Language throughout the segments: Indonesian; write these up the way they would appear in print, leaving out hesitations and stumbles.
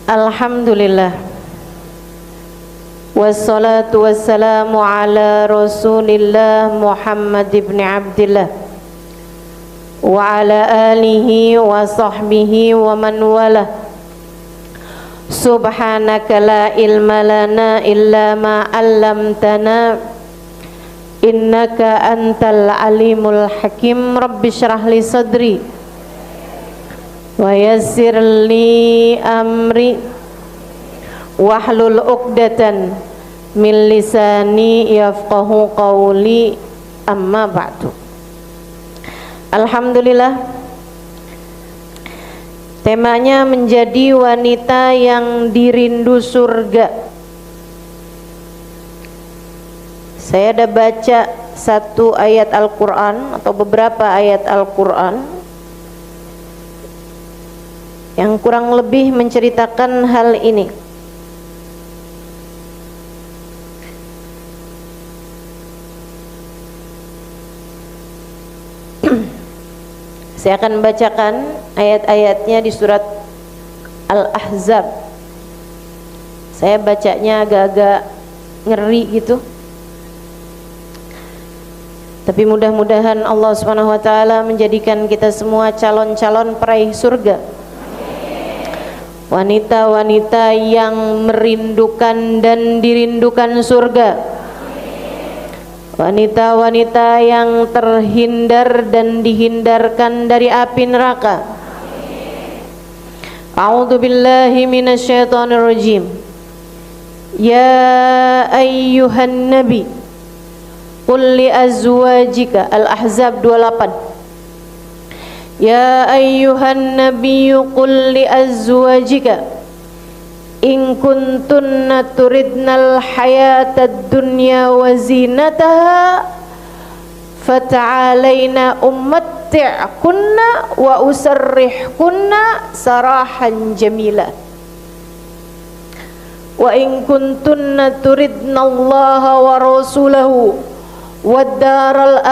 Alhamdulillah, wassalatu wassalamu ala Rasulillah Muhammad ibn Abdillah wa ala alihi wa sahbihi wa man wala. Subhanaka la ilma lana illa ma 'allamtana innaka antal alimul hakim. Rabbi shrah li sadri wa yassir li amri wahlul 'uqdatan min lisani yafqahu qawli, amma ba'du. Alhamdulillah, temanya menjadi wanita yang dirindu surga. Saya ada baca satu ayat Al-Quran atau beberapa ayat Al-Quran yang kurang lebih menceritakan hal ini. Saya akan bacakan ayat-ayatnya di surat Al-Ahzab. Saya bacanya agak-agak ngeri gitu, tapi mudah-mudahan Allah Subhanahu wa taala menjadikan kita semua calon-calon peraih surga. Wanita-wanita yang merindukan dan dirindukan surga. Wanita-wanita yang terhindar dan dihindarkan dari api neraka. A'udzu billahi minasyaitonir rajim. Ya ayyuhan nabi qul li azwajika. Al-Ahzab 28. Ya ayyuhan nabiyyu qul li azwajika in kuntunna turidnal hayatad dunya wa zinataha fata'alaina umatti'kunna wa usarrihkunna sarahan jamila wa in kuntunna turidnallaha wa rasulahu wad daral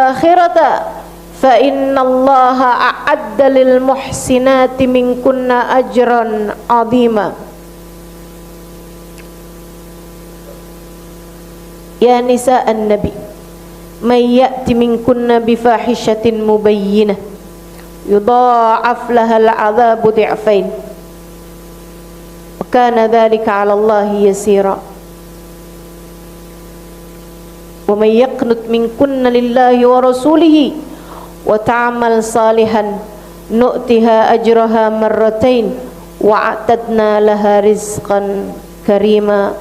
akhirata fa innallaha a'adda lil muhsinati minkunna ajran 'azima. Ya nisa an-nabi may ya'ti minkunna bifahishatin mubayyinah yudha'af laha al-'adzabu dhi'fain wa kana dhalika 'ala Allahi yasira. Wa may yaqnut minkunna lillahi wa rasulihi wa ta'amal salihan nu'tiha ajraha marratain wa a'tadna laha rizqan karima.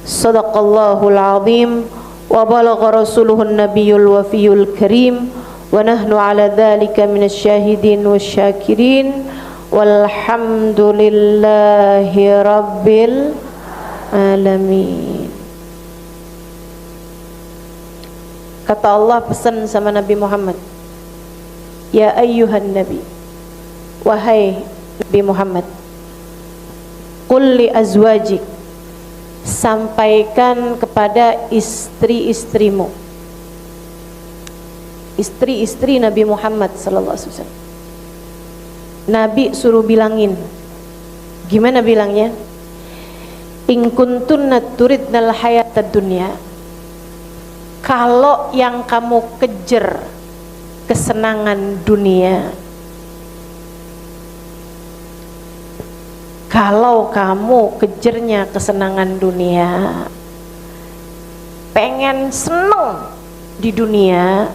Sadaqallahul azim wa balagha rasuluhun nabiyyul wafiyul karim wa nahnu ala dhalika minasyahidin wasyakirin walhamdulillahi rabbil alamin. Kata Allah pesan sama Nabi Muhammad, ya ayyuhan nabi, wahai Nabi Muhammad, qul li azwajik, sampaikan kepada istri-istrimu. Istri-istri Nabi Muhammad sallallahu alaihi wasallam, Nabi suruh bilangin. Gimana bilangnya? In kuntunna turidnal hayatad dunya, kalau yang kamu kejar kesenangan dunia, kalau kamu kejarnya kesenangan dunia, pengen seneng di dunia,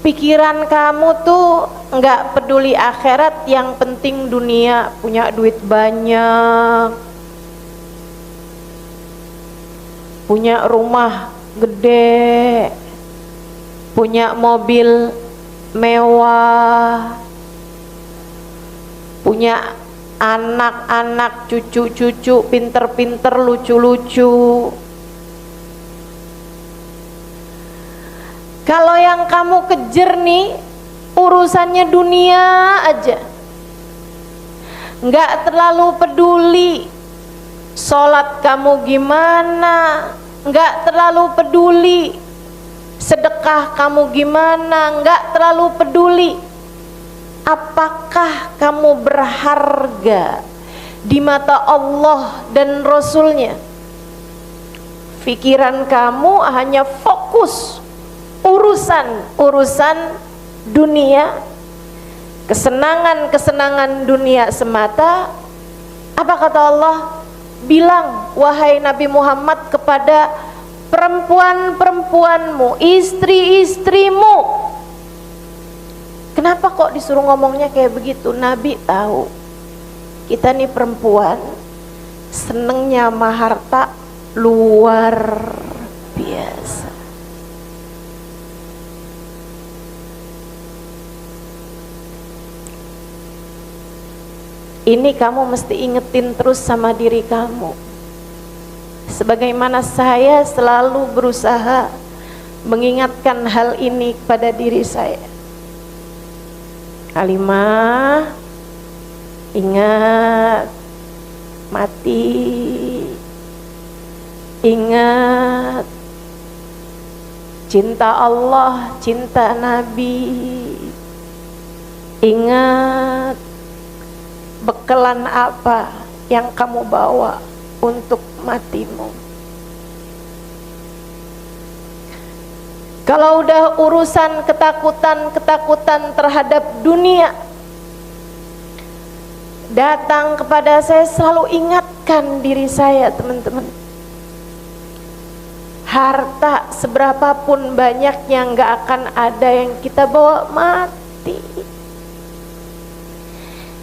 pikiran kamu tuh nggak peduli akhirat, yang penting dunia, punya duit banyak, punya rumah gede, punya mobil mewah, punya anak-anak, cucu-cucu pinter-pinter, lucu-lucu. Kalau yang kamu kejar nih urusannya dunia aja, nggak terlalu peduli sholat kamu gimana, nggak terlalu peduli sedekah kamu gimana, nggak terlalu peduli apakah kamu berharga di mata Allah dan Rasulnya. Pikiran kamu hanya fokus urusan dunia, kesenangan dunia semata. Apa kata Allah? Bilang, wahai Nabi Muhammad, kepada perempuan-perempuanmu, istri-istrimu. Kenapa kok disuruh ngomongnya kayak begitu? Nabi tahu kita nih perempuan senengnya sama harta luar biasa. Ini kamu mesti ingetin terus sama diri kamu. Sebagaimana saya selalu berusaha mengingatkan hal ini pada diri saya. Kalimah, ingat mati, ingat cinta Allah, cinta Nabi, ingat bekalan apa yang kamu bawa untuk matimu. Kalau udah urusan ketakutan terhadap dunia datang kepada saya, selalu ingatkan diri saya, teman-teman. Harta seberapapun banyaknya nggak akan ada yang kita bawa mati.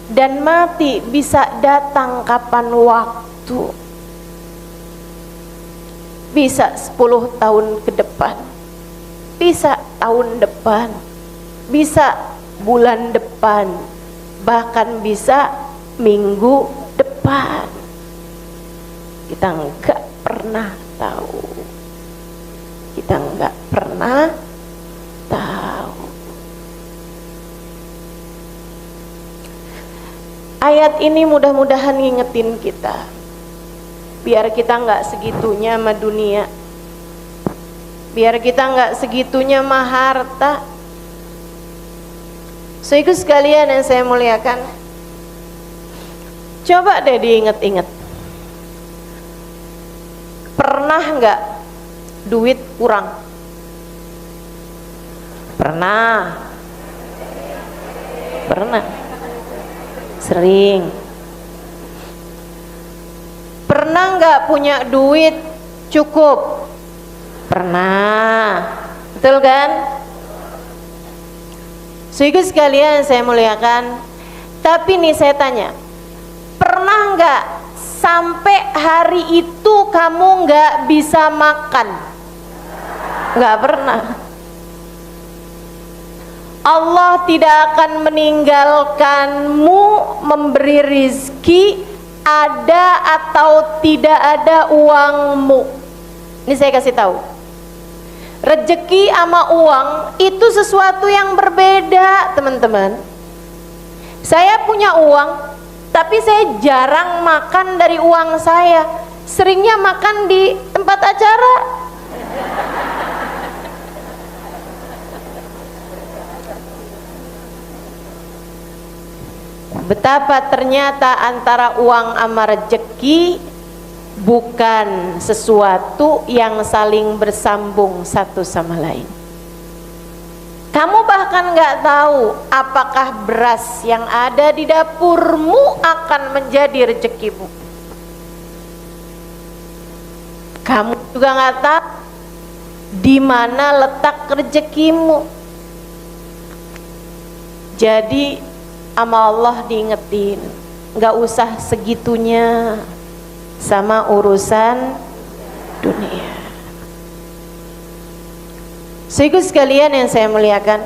Dan mati bisa datang kapan waktu. Bisa 10 tahun ke depan, bisa tahun depan, bisa bulan depan, bahkan bisa minggu depan. Kita nggak pernah tahu. Kita nggak pernah tahu. Ayat ini mudah-mudahan ngingetin kita, biar kita nggak segitunya sama dunia, biar kita nggak segitunya sama harta. Saudaraku sekalian yang saya muliakan, coba deh diinget-inget, pernah nggak duit kurang? Pernah. Sering. Pernah nggak punya duit cukup? Pernah. Betul kan? Saudaraku sekalian saya muliakan, tapi nih saya tanya, pernah nggak sampai hari itu kamu nggak bisa makan? Nggak pernah. Allah tidak akan meninggalkanmu memberi rizki ada atau tidak ada uangmu. Ini saya kasih tahu, rezeki sama uang itu sesuatu yang berbeda, teman-teman. Saya punya uang, tapi saya jarang makan dari uang saya. Seringnya makan di tempat acara. Betapa ternyata antara uang sama rezeki bukan sesuatu yang saling bersambung satu sama lain. Kamu bahkan nggak tahu apakah beras yang ada di dapurmu akan menjadi rezekimu. Kamu juga nggak tahu di mana letak rezekimu. Jadi sama Allah diingetin, nggak usah segitunya sama urusan dunia. Saudaraku sekalian yang saya muliakan,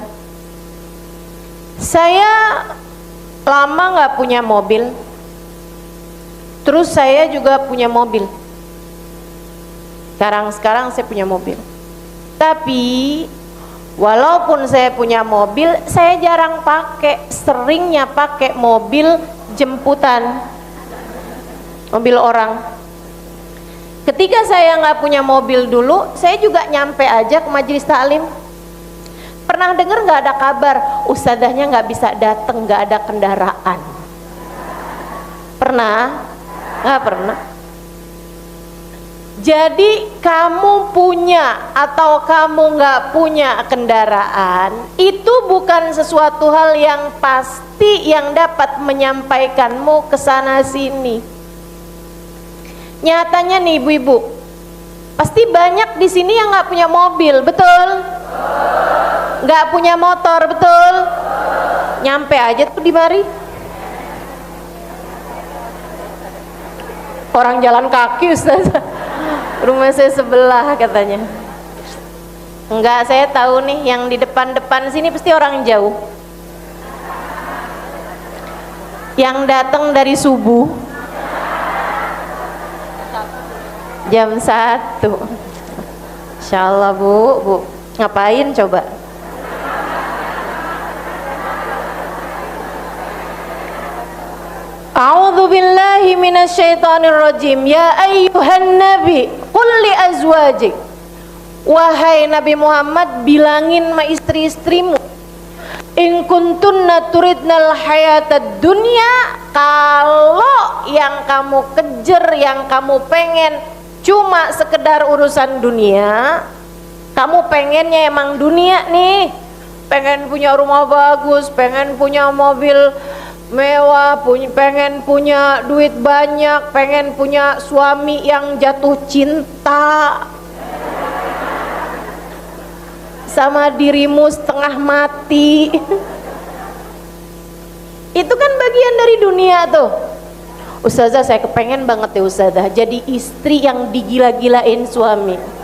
saya lama nggak punya mobil, terus saya juga punya mobil. Sekarang saya punya mobil, tapi walaupun saya punya mobil, saya jarang pakai, seringnya pakai mobil jemputan, mobil orang. Ketika saya nggak punya mobil dulu, saya juga nyampe aja ke majelis taklim. Pernah dengar nggak ada kabar ustadzahnya nggak bisa datang, nggak ada kendaraan? Pernah? Nggak pernah. Jadi kamu punya atau kamu nggak punya kendaraan, itu bukan sesuatu hal yang pasti yang dapat menyampaikanmu ke sana sini. Nyatanya nih ibu-ibu, pasti banyak di sini yang nggak punya mobil, betul? Nggak punya motor, betul? Nyampe aja tuh di mari. Orang jalan kaki, Ustaz. Rumah saya sebelah katanya. Enggak, saya tahu nih yang di depan-depan sini pasti orang jauh. Yang datang dari subuh jam 1. Insyaallah Bu. Ngapain coba? A'udzu billahi minasyaitonir rajim. Ya ayyuhan nabi, qul li azwajik. Wahai Nabi Muhammad, bilangin sama istri-istrimu, in kuntunna turidnal hayatad dunya, kalau yang kamu kejar, yang kamu pengen cuma sekedar urusan dunia, kamu pengennya emang dunia nih, pengen punya rumah bagus, pengen punya mobil mewah, pengen punya duit banyak, pengen punya suami yang jatuh cinta sama dirimu setengah mati. Itu kan bagian dari dunia tuh. Ustazah, saya kepengen banget ya Ustazah jadi istri yang digila-gilain suami.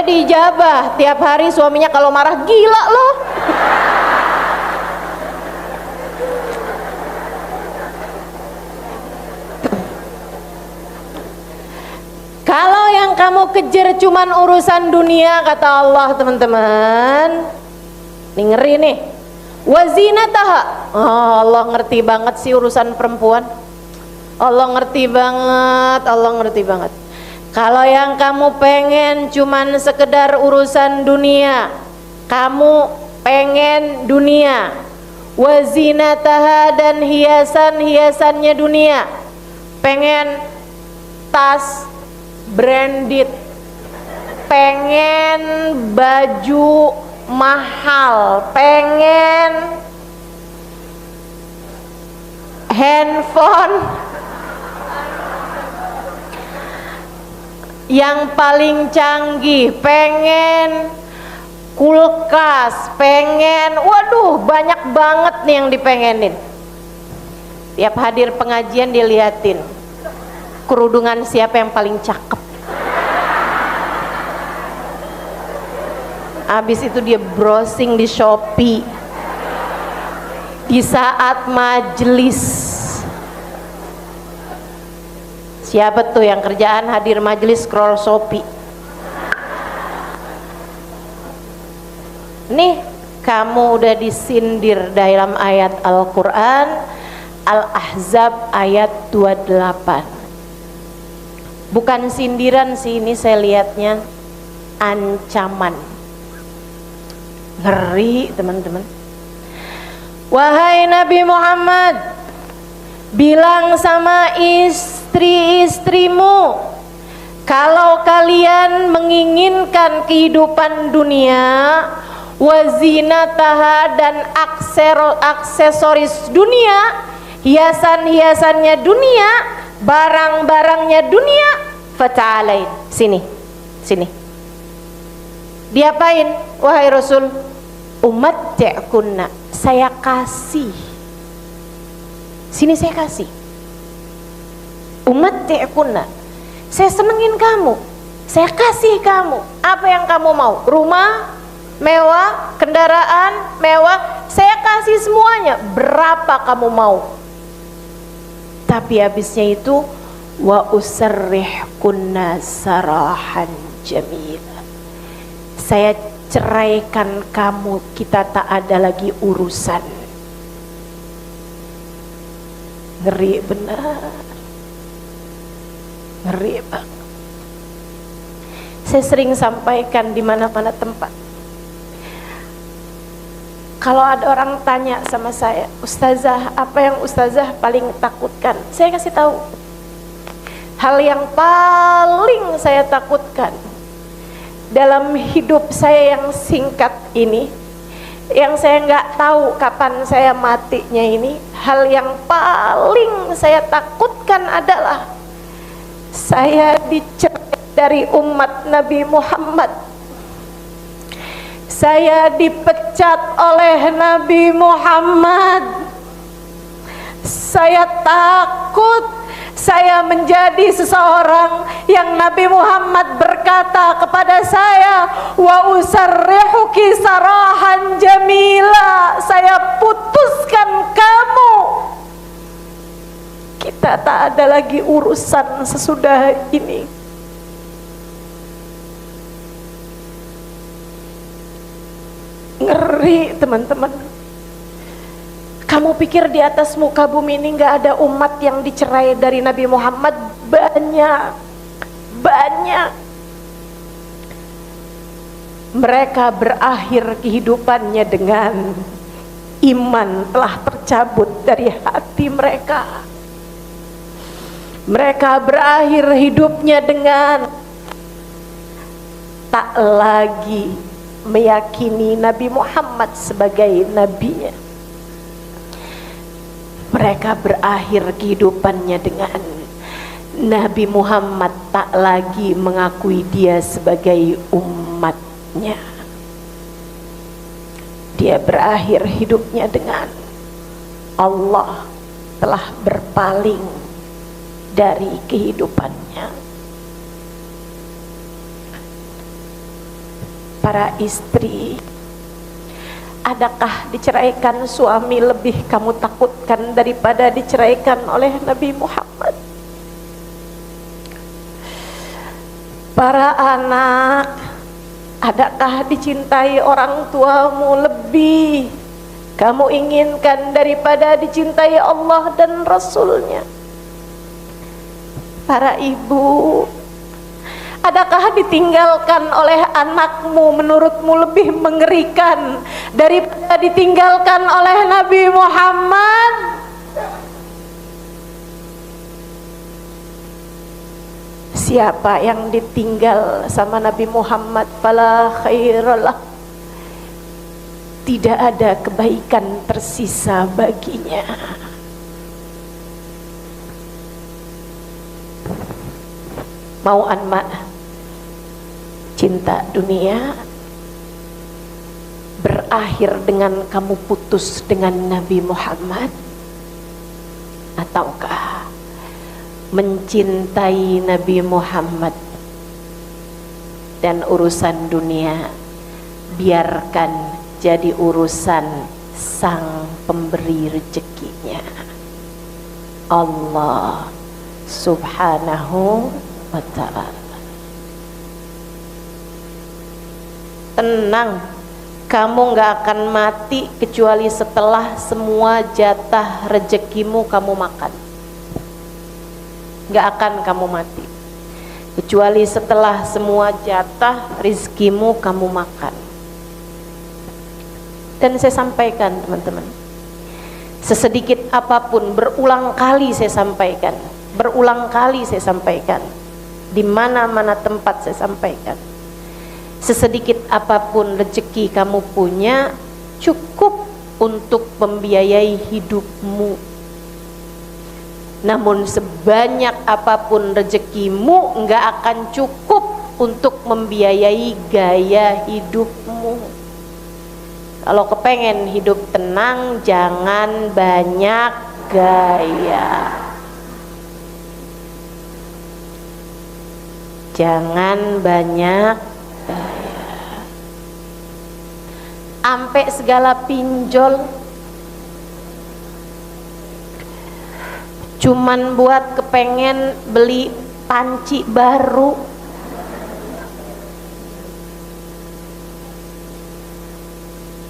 Dijabah tiap hari suaminya kalau marah, gila loh. Kalau yang kamu kejar cuman urusan dunia, kata Allah teman-teman, nih ngeri nih, wazinataha. Allah ngerti banget sih urusan perempuan. Allah ngerti banget. Kalau yang kamu pengen cuman sekedar urusan dunia, kamu pengen dunia, wazinataha, dan hiasan-hiasannya dunia, pengen tas branded, pengen baju mahal, pengen handphone yang paling canggih, pengen kulkas, pengen, waduh banyak banget nih yang dipengenin. Tiap hadir pengajian diliatin kerudungan siapa yang paling cakep. Habis itu dia browsing di Shopee di saat majelis. Siapa tuh yang kerjaan hadir majelis scroll Shopee? Nih, kamu udah disindir dalam ayat Al-Quran Al-Ahzab ayat 28. Bukan sindiran sih ini, saya lihatnya ancaman. Ngeri teman-teman. Wahai Nabi Muhammad, bilang sama istri-istrimu, kalau kalian menginginkan kehidupan dunia, wazinataha, dan aksesoris dunia, hiasan-hiasannya dunia, barang-barangnya dunia, fata'alain, sini diapain wahai Rasul? Umatti'kunna, saya kasih, sini saya kasih. Umatti'kunna, saya senengin kamu, saya kasih kamu apa yang kamu mau, rumah mewah, kendaraan mewah, saya kasih semuanya, berapa kamu mau. Tapi habisnya itu wa usarrihkunna sarahan jamila, saya ceraikan kamu, kita tak ada lagi urusan. Ngeri benar, ngeri banget. Saya sering sampaikan di mana-mana tempat, Kalau ada orang tanya sama saya, Ustazah, apa yang Ustazah paling takutkan? Saya kasih tahu. Hal yang paling saya takutkan dalam hidup saya yang singkat ini, yang saya nggak tahu kapan saya matinya ini, hal yang paling saya takutkan adalah saya dicerai dari umat Nabi Muhammad. Saya dipecat oleh Nabi Muhammad. Saya takut saya menjadi seseorang yang Nabi Muhammad berkata kepada saya, wa usarrihuki sarahan jamila, saya putuskan kamu. Kita tak ada lagi urusan sesudah ini. Ngeri teman-teman. Kamu pikir di atas muka bumi ini gak ada umat yang dicerai dari Nabi Muhammad? Banyak. Mereka berakhir kehidupannya dengan iman telah tercabut dari hati mereka. Mereka berakhir hidupnya dengan tak lagi meyakini Nabi Muhammad sebagai nabinya. Mereka berakhir kehidupannya dengan Nabi Muhammad tak lagi mengakui dia sebagai umatnya. Dia berakhir hidupnya dengan Allah telah berpaling dari kehidupannya. Para istri, adakah diceraikan suami lebih kamu takutkan daripada diceraikan oleh Nabi Muhammad? Para anak, adakah dicintai orang tuamu lebih kamu inginkan daripada dicintai Allah dan Rasulnya? Para ibu, adakah ditinggalkan oleh anakmu menurutmu lebih mengerikan daripada ditinggalkan oleh Nabi Muhammad? Siapa yang ditinggal sama Nabi Muhammad, fala khairalah, tidak ada kebaikan tersisa baginya. Mau anma cinta dunia berakhir dengan kamu putus dengan Nabi Muhammad, ataukah mencintai Nabi Muhammad dan urusan dunia biarkan jadi urusan sang pemberi rezekinya, Allah Subhanahu wa ta'ala. Tenang, kamu gak akan mati kecuali setelah semua jatah rezekimu kamu makan. Gak akan kamu mati kecuali setelah semua jatah rezekimu kamu makan. Dan saya sampaikan teman-teman, sesedikit apapun, berulang kali saya sampaikan, di mana-mana tempat saya sampaikan, sesedikit apapun rezeki kamu punya cukup untuk membiayai hidupmu. Namun sebanyak apapun rezekimu enggak akan cukup untuk membiayai gaya hidupmu. Kalau kepengen hidup tenang, jangan banyak gaya. Jangan banyak gaya. Ampe segala pinjol cuman buat kepengen beli panci baru.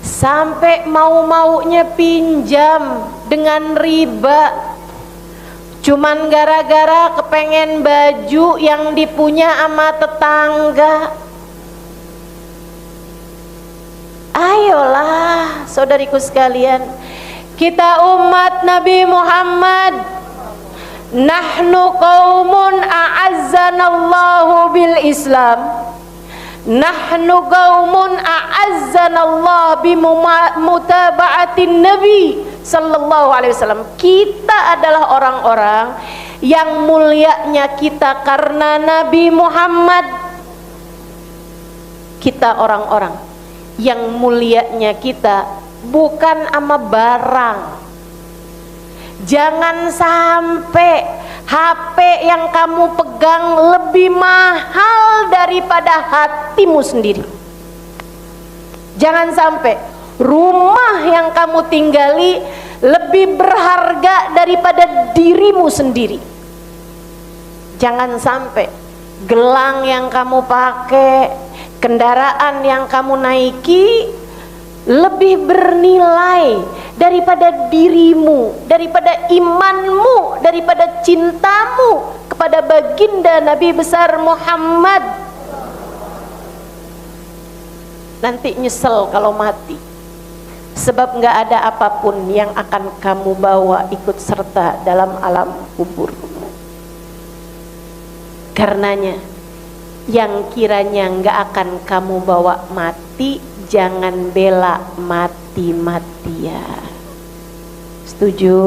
Sampai mau-maunya pinjam dengan riba cuman gara-gara kepengen baju yang dipunya sama tetangga. Ayolah saudariku sekalian, kita umat Nabi Muhammad, nahnu qaumun a'azzanallahu bil Islam, nahnu qaumun a'azzanallahu bimutaba'atin Nabi sallallahu alaihi wasallam. Kita adalah orang-orang yang mulianya kita karena Nabi Muhammad. Kita orang-orang yang mulianya kita bukan ama barang. Jangan sampai HP yang kamu pegang lebih mahal daripada hatimu sendiri. Jangan sampai rumah yang kamu tinggali lebih berharga daripada dirimu sendiri. Jangan sampai gelang yang kamu pakai, kendaraan yang kamu naiki lebih bernilai daripada dirimu, daripada imanmu, daripada cintamu kepada baginda Nabi besar Muhammad. Nanti nyesel kalau mati, sebab nggak ada apapun yang akan kamu bawa ikut serta dalam alam kuburmu. Karenanya, yang kiranya nggak akan kamu bawa mati, jangan bela mati-matian. Setuju?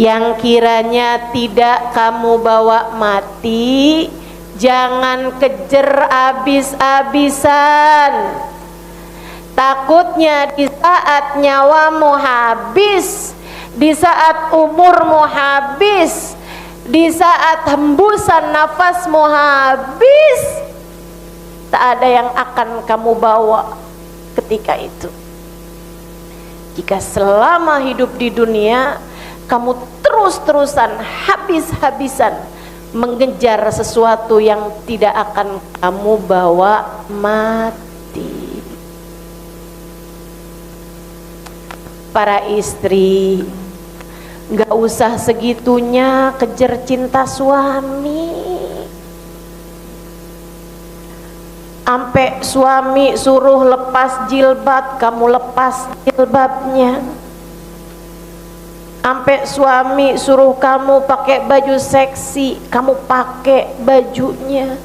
Yang kiranya tidak kamu bawa mati, jangan kejar habis-habisan. Takutnya di saat nyawamu habis, di saat umurmu habis, di saat hembusan nafasmu habis, tak ada yang akan kamu bawa ketika itu. Jika selama hidup di dunia kamu terus-terusan habis-habisan mengejar sesuatu yang tidak akan kamu bawa mati. Para istri, nggak usah segitunya kejar cinta suami. Sampai suami suruh lepas jilbab, kamu lepas jilbabnya. Sampai suami suruh kamu pakai baju seksi, kamu pakai bajunya.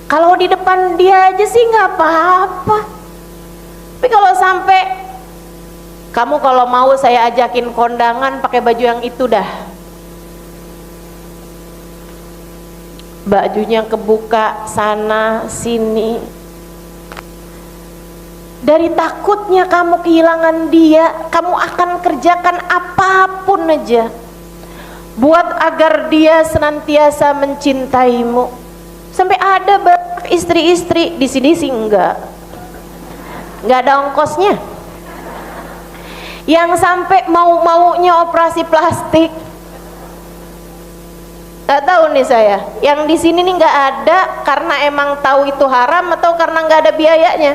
Kalau di depan dia aja sih nggak apa-apa. Tapi kalau sampai kamu, kalau mau saya ajakin kondangan pakai baju yang itu dah, bajunya kebuka sana sini. Dari takutnya kamu kehilangan dia, kamu akan kerjakan apapun aja buat agar dia senantiasa mencintaimu. Sampai ada banyak istri-istri, di sini sih nggak ada ongkosnya, yang sampai mau-maunya operasi plastik. Gak tahu nih saya, yang di sini nih nggak ada karena emang tahu itu haram atau karena nggak ada biayanya.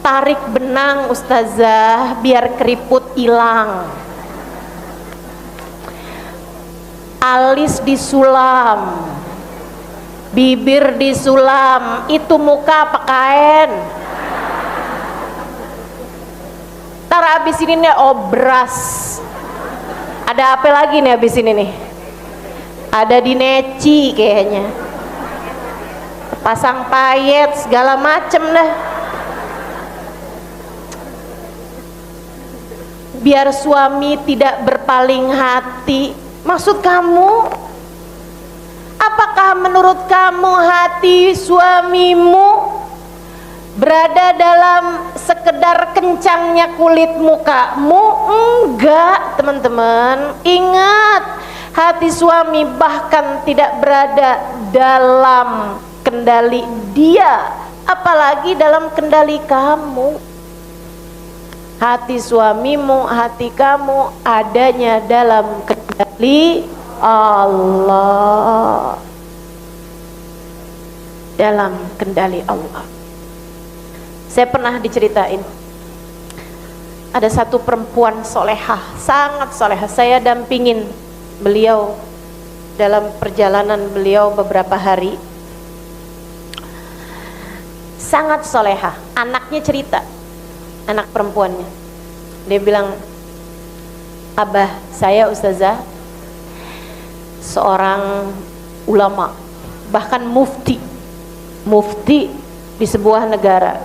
Tarik benang ustazah biar keriput hilang. Alis disulam, bibir disulam, itu muka apa kain? Ntar abis ini nih obras. Ada apa lagi nih abis ini nih? Ada di neci kayaknya, pasang payet segala macem dah. Biar suami tidak berpaling hati. Maksud kamu, apakah menurut kamu hati suamimu berada dalam sekedar kencangnya kulit mukamu? Enggak, teman-teman. Ingat, hati suami bahkan tidak berada dalam kendali dia, apalagi dalam kendali kamu. Hati suamimu, hati kamu adanya dalam kendali Allah. Dalam kendali Allah. Saya pernah diceritain, ada satu perempuan solehah, sangat solehah. Saya dampingin beliau dalam perjalanan beliau beberapa hari. Sangat solehah. Anaknya cerita, anak perempuannya, dia bilang, abah saya ustazah seorang ulama, bahkan mufti di sebuah negara.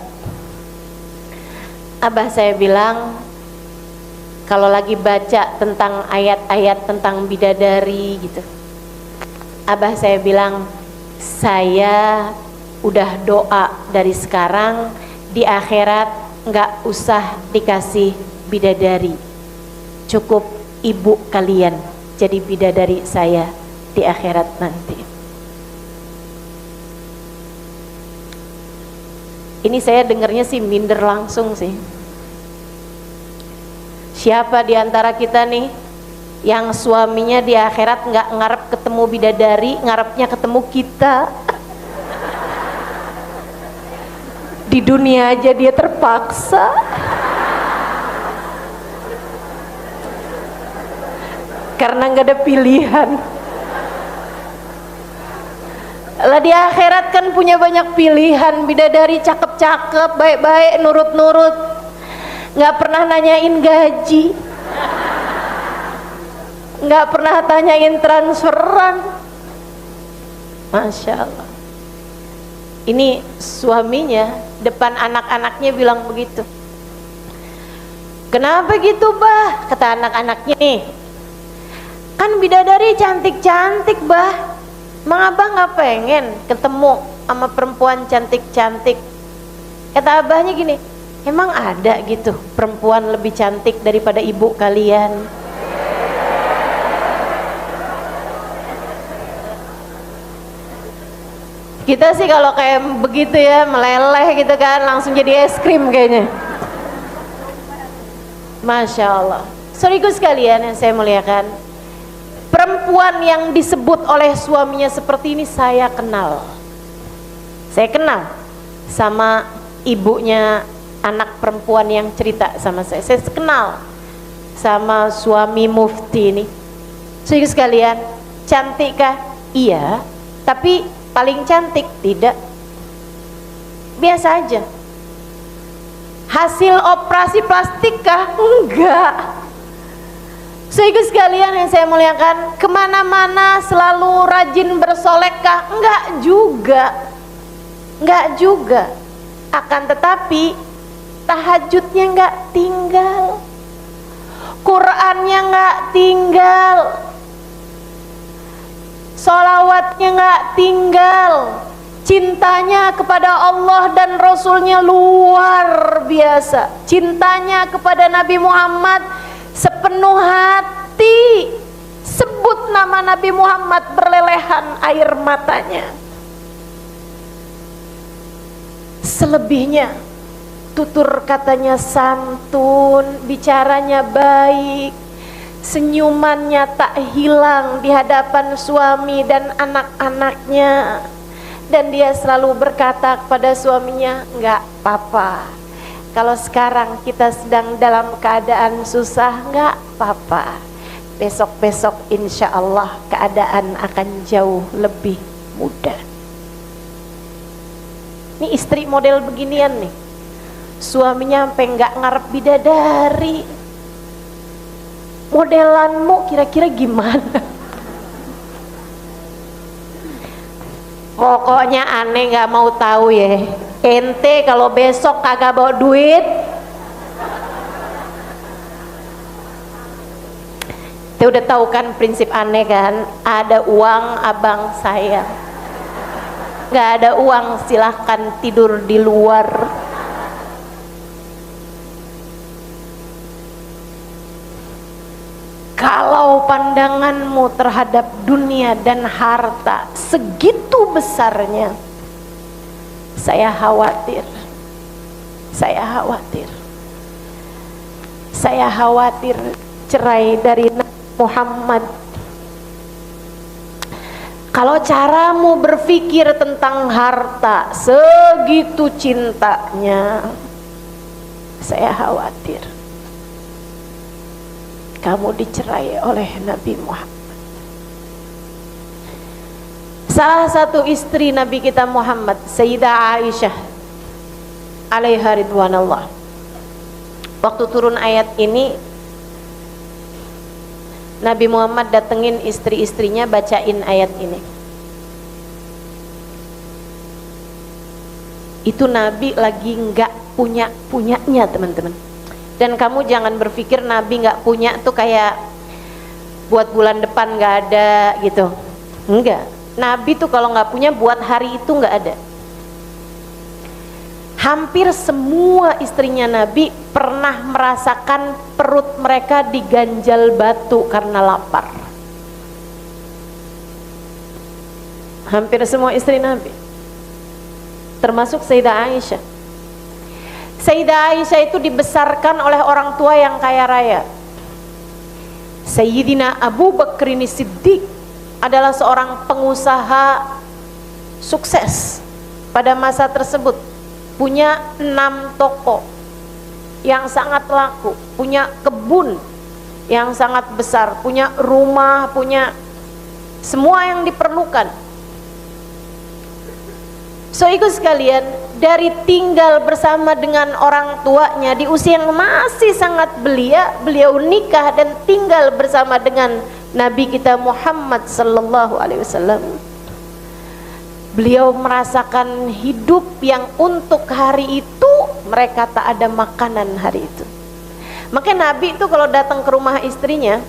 Abah saya bilang, kalau lagi baca tentang ayat-ayat tentang bidadari gitu, abah saya bilang, saya udah doa dari sekarang, di akhirat nggak usah dikasih bidadari, cukup ibu kalian jadi bidadari saya di akhirat nanti. Ini saya dengarnya sih minder langsung sih. Siapa di antara kita nih yang suaminya di akhirat nggak ngarep ketemu bidadari, ngarepnya ketemu kita? Di dunia aja dia terpaksa. Karena nggak ada pilihan. Lah di akhirat kan punya banyak pilihan, bidadari cakep-cakep, baik-baik, nurut-nurut, nggak pernah nanyain gaji, nggak pernah tanyain transferan. Masya Allah. Ini suaminya depan anak-anaknya bilang begitu. Kenapa gitu bah? Kata anak-anaknya nih, kan bidadari cantik-cantik bah, emang abah nggak pengen ketemu sama perempuan cantik-cantik? Kata abahnya gini, emang ada gitu perempuan lebih cantik daripada ibu kalian? Kita sih kalau kayak begitu ya, meleleh gitu kan, langsung jadi es krim kayaknya. Masya Allah. Saudaraku sekalian yang saya muliakan, perempuan yang disebut oleh suaminya seperti ini saya kenal. Saya kenal sama ibunya anak perempuan yang cerita sama saya. Saya kenal sama suami mufti ini. Saudaraku sekalian, cantikkah? Iya, tapi paling cantik tidak. Biasa aja. Hasil operasi plastik kah? Enggak. Saudara sekalian yang saya muliakan, kemana-mana selalu rajin bersolek kah? Enggak juga. Enggak juga. Akan tetapi tahajudnya enggak tinggal, Qurannya enggak tinggal, sholawatnya enggak tinggal, cintanya kepada Allah dan Rasulnya luar biasa, cintanya kepada Nabi Muhammad sepenuh hati. Sebut nama Nabi Muhammad berlelehan air matanya. Selebihnya tutur katanya santun, bicaranya baik, senyumannya tak hilang di hadapan suami dan anak-anaknya. Dan dia selalu berkata kepada suaminya, enggak apa-apa, kalau sekarang kita sedang dalam keadaan susah, enggak apa-apa, besok-besok insya Allah keadaan akan jauh lebih mudah. Ini istri model beginian nih, suaminya sampai enggak ngarep bidadari. Modelanmu kira-kira gimana? Pokoknya aneh gak mau tahu ya, ente kalau besok kagak bawa duit, Kita udah tahu kan prinsip aneh kan, ada uang abang saya, nggak ada uang silahkan tidur di luar. Kalau pandanganmu terhadap dunia dan harta segitu besarnya, saya khawatir, saya khawatir cerai dari Muhammad. Kalau caramu berpikir tentang harta segitu cintanya, saya khawatir. kamu dicerai oleh Nabi Muhammad. Salah satu istri Nabi kita Muhammad, Sayyidah Aisyah alaiha ridwanallah, waktu turun ayat ini Nabi Muhammad datengin istri-istrinya, bacain ayat ini. Itu Nabi lagi nggak punyanya teman-teman. Dan kamu jangan berpikir Nabi nggak punya tuh kayak buat bulan depan nggak ada gitu. Enggak. Nabi tuh kalau nggak punya buat hari itu nggak ada. Hampir semua istrinya Nabi pernah merasakan perut mereka diganjal batu karena lapar. Hampir semua istri Nabi, termasuk Sayyidah Aisyah. Sayyidah Aisyah itu dibesarkan oleh orang tua yang kaya raya. Sayyidina Abu Bakrin Siddiq adalah seorang pengusaha sukses pada masa tersebut, punya 6 toko yang sangat laku, punya kebun yang sangat besar, punya rumah, punya semua yang diperlukan. So ikut sekalian, dari tinggal bersama dengan orang tuanya di usia yang masih sangat belia, beliau nikah dan tinggal bersama dengan Nabi kita Muhammad sallallahu alaihi wasallam. Beliau merasakan hidup yang untuk hari itu mereka tak ada makanan hari itu. Makanya Nabi itu kalau datang ke rumah istrinya,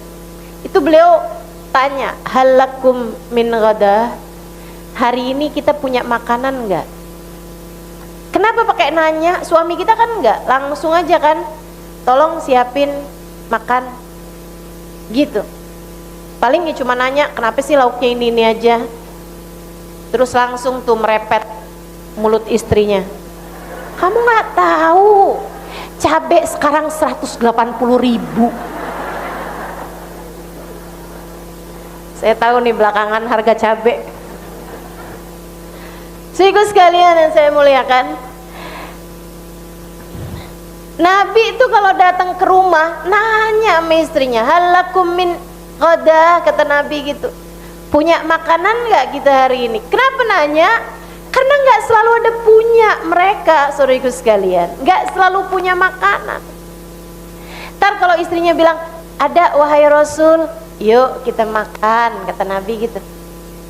itu beliau tanya, halakum min ghada, hari ini kita punya makanan enggak? Kenapa pakai nanya? Suami kita kan enggak, langsung aja kan, tolong siapin makan gitu. Paling ya cuma nanya, kenapa sih lauknya ini aja? Terus langsung tuh merepet mulut istrinya, kamu nggak tahu cabai sekarang 180.000. Saya tahu nih belakangan harga cabai. Saudara sekalian yang saya muliakan, Nabi itu kalau datang ke rumah nanya sama istrinya, halakum min ghada, kata Nabi gitu, punya makanan nggak kita hari ini? Kenapa nanya? Karena nggak selalu ada punya mereka, saudaraku sekalian, nggak selalu punya makanan. Ntar kalau istrinya bilang, ada wahai Rasul, yuk kita makan, kata Nabi gitu,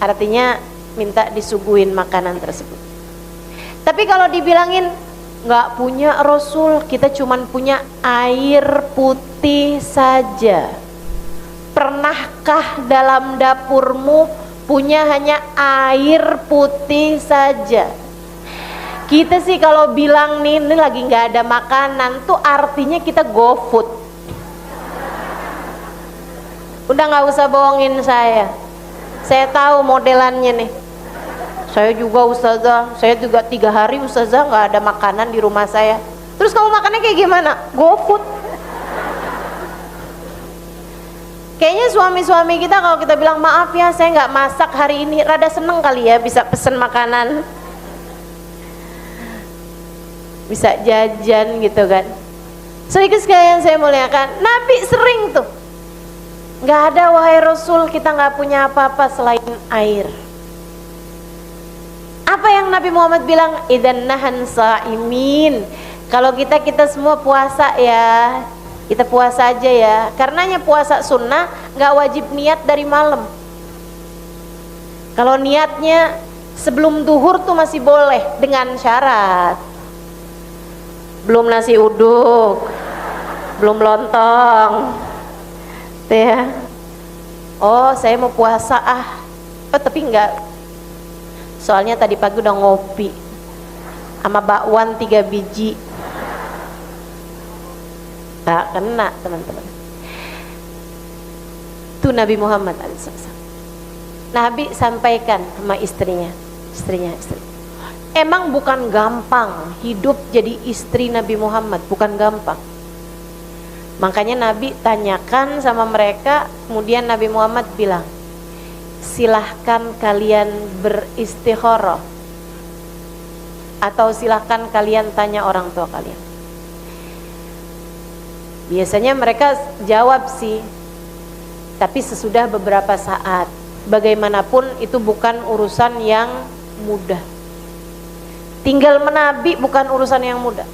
artinya minta disuguhin makanan tersebut. Tapi kalau dibilangin nggak punya Rasul, kita cuman punya air putih saja. Pernahkah dalam dapurmu punya hanya air putih saja? Kita sih kalau bilang nih, ini lagi nggak ada makanan, tuh artinya kita GoFood. Udah nggak usah bohongin saya tahu modelannya nih. Saya juga ustazah, saya juga 3 hari ustazah nggak ada makanan di rumah saya. Terus kamu makannya kayak gimana? GoFood. Kayaknya suami-suami kita kalau kita bilang maaf ya saya nggak masak hari ini, rada seneng kali ya bisa pesen makanan, bisa jajan gitu kan. Sedikit sekalian saya muliakan, Nabi sering tuh, nggak ada wahai Rasul, kita nggak punya apa-apa selain air. Apa yang Nabi Muhammad bilang? Idan nahan sa'imin, kalau kita semua puasa ya, kita puasa aja ya, karenanya puasa sunnah nggak wajib niat dari malam. Kalau niatnya sebelum duhur tuh masih boleh dengan syarat belum nasi uduk, belum lontong tuh ya. Oh saya mau puasa oh tapi enggak, soalnya tadi pagi udah ngopi sama bakwan 3 biji. Tak kena teman-teman. Itu Nabi Muhammad SAW. Nabi sampaikan sama istrinya. Emang bukan gampang hidup jadi istri Nabi Muhammad, bukan gampang. Makanya Nabi tanyakan sama mereka, kemudian Nabi Muhammad bilang, silahkan kalian beristikharah, atau silahkan kalian tanya orang tua kalian. Biasanya mereka jawab sih, Tapi sesudah beberapa saat, bagaimanapun itu bukan urusan yang mudah. Tinggal menabi bukan urusan yang mudah.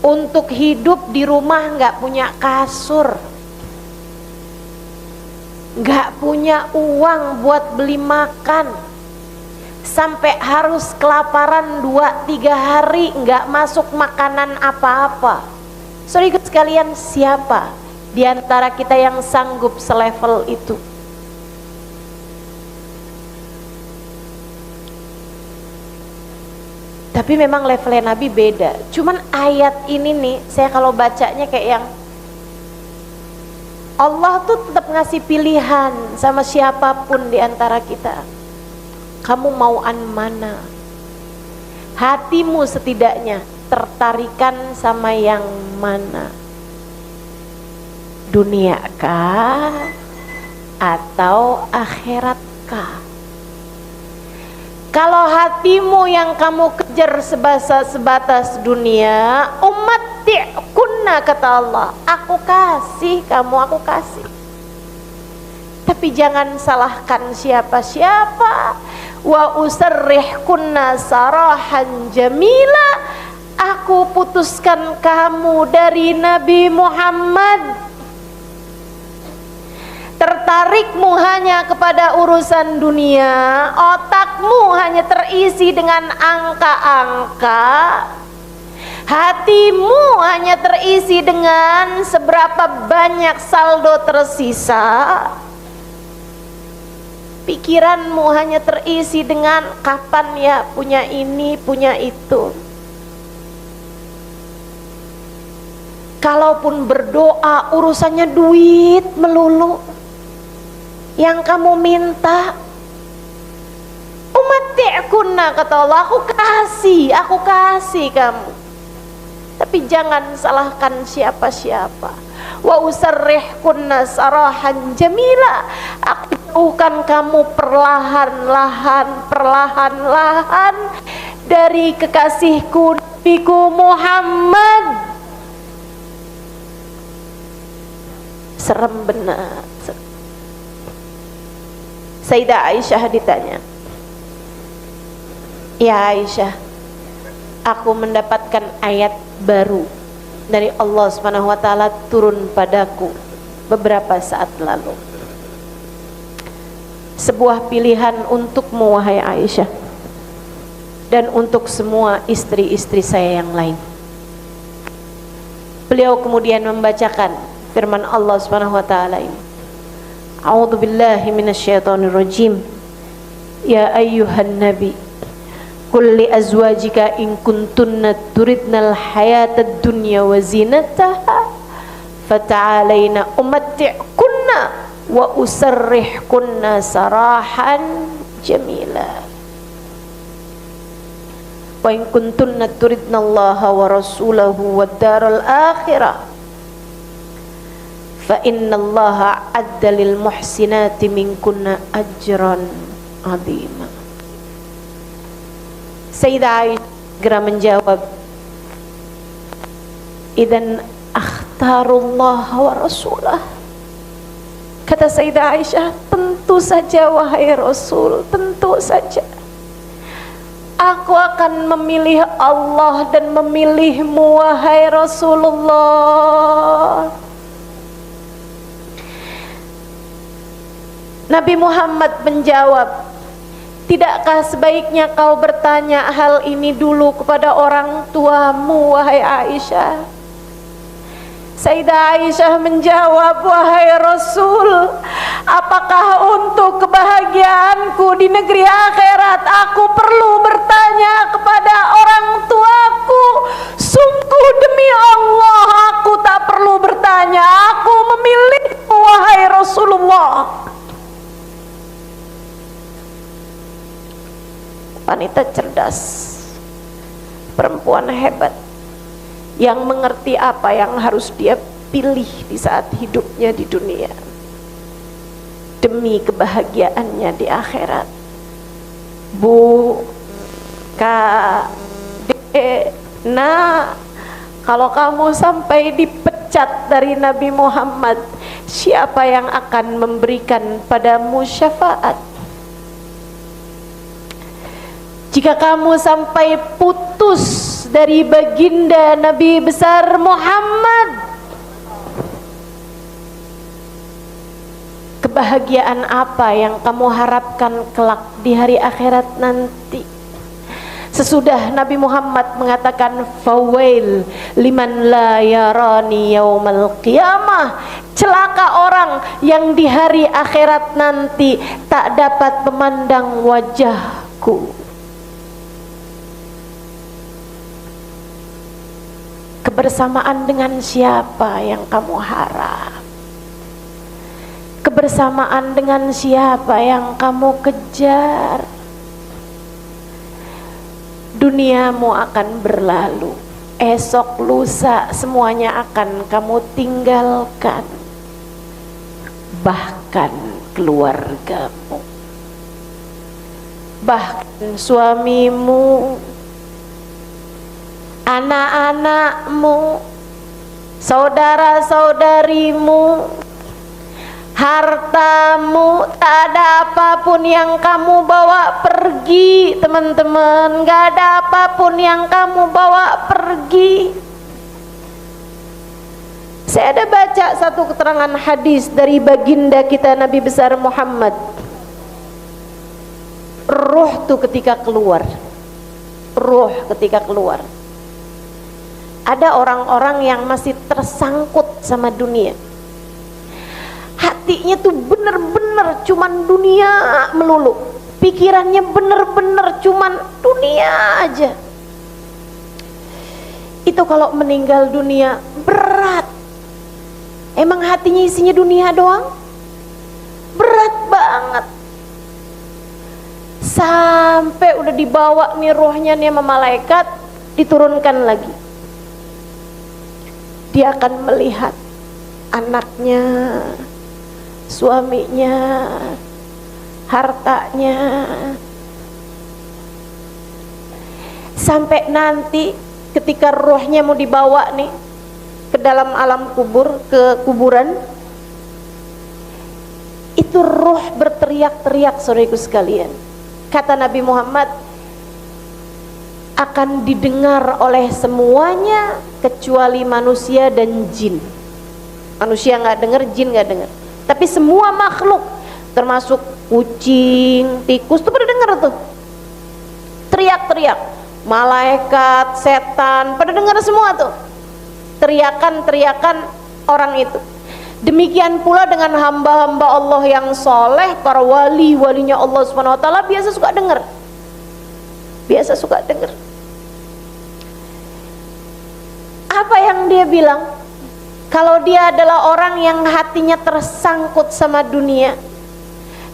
Untuk hidup di rumah nggak punya kasur, nggak punya uang buat beli makan, sampai harus kelaparan 2-3 hari nggak masuk makanan apa-apa. Saudara sekalian, siapa di antara kita yang sanggup selevel itu? Tapi memang levelnya Nabi beda. Cuman ayat ini nih, saya kalau bacanya kayak yang Allah tuh tetap ngasih pilihan sama siapapun di antara kita. Kamu mauan mana? Hatimu setidaknya tertarikan sama yang mana? Dunia kah atau akhirat kah? Kalau hatimu yang kamu kejar sebatas dunia, umatti'kunna, kata Allah, aku kasih kamu, aku kasih. Tapi jangan salahkan siapa-siapa. Wa usarrihkunna sarahan jamila, aku putuskan kamu dari Nabi Muhammad. Tertarikmu hanya kepada urusan dunia, otakmu hanya terisi dengan angka-angka, hatimu hanya terisi dengan seberapa banyak saldo tersisa, pikiranmu hanya terisi dengan kapan ya punya ini, punya itu. Kalaupun berdoa urusannya duit melulu, yang kamu minta, umatti'kunna, kata Allah, aku kasih kamu. Tapi jangan salahkan siapa-siapa. Wa usarrihkunna sarahan jamila, aku jauhkan kamu perlahan-lahan dari kekasihku, Nabiku Muhammad. Serem benar. Sayyidah Aisyah ditanya, ya Aisyah, aku mendapatkan ayat baru dari Allah Subhanahu wa taala turun padaku beberapa saat lalu. Sebuah pilihan untukmu wahai Aisyah, dan untuk semua istri-istri saya yang lain. Beliau kemudian membacakan firman Allah Subhanahu wa taala ini. A'udzu billahi minasyaitonir rajim. Ya ayyuhan nabi, qul li azwajika in kuntunna turidnal hayatad dunya wa zinataha fata'alaina umatti'kunna wa usarrihkunna sarahan jamila. Wa in kuntunna turidnallaha wa rasulahu wad daral akhirah fa innallaha adda lil muhsinati minkunna ajran azima. Sayyidah Aisyah segera menjawab, idan akhtarullah wa rasulah. Kata Sayyidah Aisyah, tentu saja wahai Rasul, tentu saja aku akan memilih Allah dan memilihmu wahai Rasulullah. Nabi Muhammad menjawab, tidakkah sebaiknya kau bertanya hal ini dulu kepada orang tuamu wahai Aisyah? Sayyidah Aisyah menjawab, wahai Rasul, apakah untuk kebahagiaanku di negeri akhirat aku perlu bertanya kepada orang tuaku? Sungguh demi Allah, aku tak perlu bertanya, aku memilihmu wahai Rasulullah. Wanita cerdas, perempuan hebat, yang mengerti apa yang harus dia pilih di saat hidupnya di dunia demi kebahagiaannya di akhirat. Bu, Kak, Dek, nah, kalau kamu sampai dipecat dari Nabi Muhammad, siapa yang akan memberikan padamu syafaat? Jika kamu sampai putus dari baginda Nabi besar Muhammad, kebahagiaan apa yang kamu harapkan kelak di hari akhirat nanti? Sesudah Nabi Muhammad mengatakan fawail liman la yarani yaumal qiyamah, celaka orang yang di hari akhirat nanti tak dapat memandang wajahku. Kebersamaan dengan siapa yang kamu harap? Kebersamaan dengan siapa yang kamu kejar? Duniamu akan berlalu, esok lusa semuanya akan kamu tinggalkan, bahkan keluargamu, bahkan suamimu, anak-anakmu, saudara-saudarimu, hartamu. Tak ada apapun yang kamu bawa pergi, teman-teman. Gak ada apapun yang kamu bawa pergi. Saya ada baca satu keterangan hadis dari baginda kita Nabi besar Muhammad. Ruh tuh ketika keluar, ada orang-orang yang masih tersangkut sama dunia. Hatinya tuh bener-bener cuman dunia melulu, pikirannya bener-bener cuman dunia aja. Itu kalau meninggal dunia berat. Emang hatinya isinya dunia doang? Berat banget. Sampai udah dibawa nih rohnya nih sama malaikat, diturunkan lagi. Dia akan melihat anaknya, suaminya, hartanya. Sampai nanti ketika rohnya mau dibawa nih ke dalam alam kubur, ke kuburan, itu roh berteriak-teriak, saudaraku sekalian. Kata Nabi Muhammad, akan didengar oleh semuanya kecuali manusia dan jin. Manusia nggak dengar, jin nggak dengar. Tapi semua makhluk, termasuk kucing, tikus, tuh pada dengar tuh. Teriak-teriak, malaikat, setan, pada dengar semua tuh. Teriakan-teriakan orang itu. Demikian pula dengan hamba-hamba Allah yang soleh, para wali-walinya Allah Subhanahu Wa Taala biasa suka dengar. Biasa suka dengar. Apa yang dia bilang? Kalau dia adalah orang yang hatinya tersangkut sama dunia,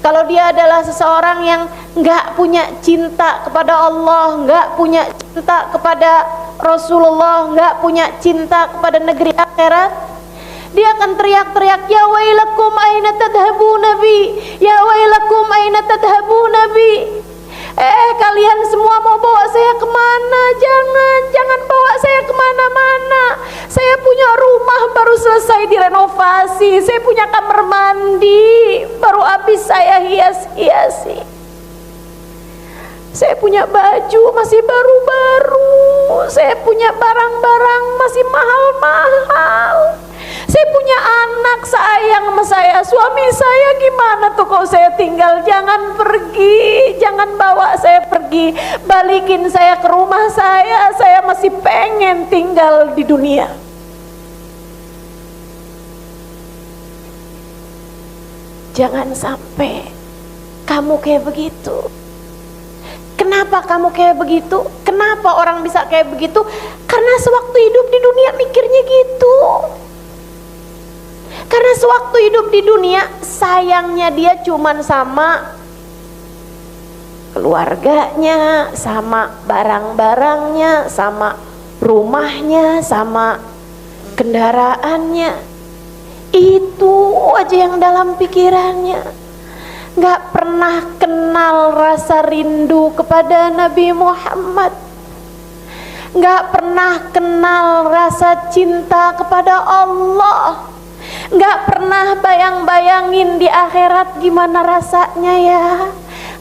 kalau dia adalah seseorang yang nggak punya cinta kepada Allah, nggak punya cinta kepada Rasulullah, nggak punya cinta kepada negeri akhirat, dia akan teriak-teriak, ya wailakum aina tadhabu nabi, ya wailakum aina tadhabu nabi. Kalian semua mau bawa saya kemana? Jangan bawa saya kemana-mana. Saya punya rumah baru selesai direnovasi, saya punya kamar mandi baru habis saya hias-hiasi, saya punya baju masih baru-baru, saya punya barang-barang masih mahal-mahal, saya punya anak sayang sama saya, suami saya gimana tuh kalau saya tinggal? Jangan pergi, jangan bawa saya pergi, balikin saya ke rumah saya masih pengen tinggal di dunia. Jangan sampai kamu kayak begitu. Kenapa kamu kayak begitu? Kenapa orang bisa kayak begitu? Karena sewaktu hidup di dunia mikirnya gitu. Karena sewaktu hidup di dunia sayangnya dia cuman sama keluarganya, sama barang-barangnya, sama rumahnya, sama kendaraannya. Itu aja yang dalam pikirannya. Gak pernah kenal rasa rindu kepada Nabi Muhammad, gak pernah kenal rasa cinta kepada Allah, Nggak pernah bayang-bayangin di akhirat gimana rasanya ya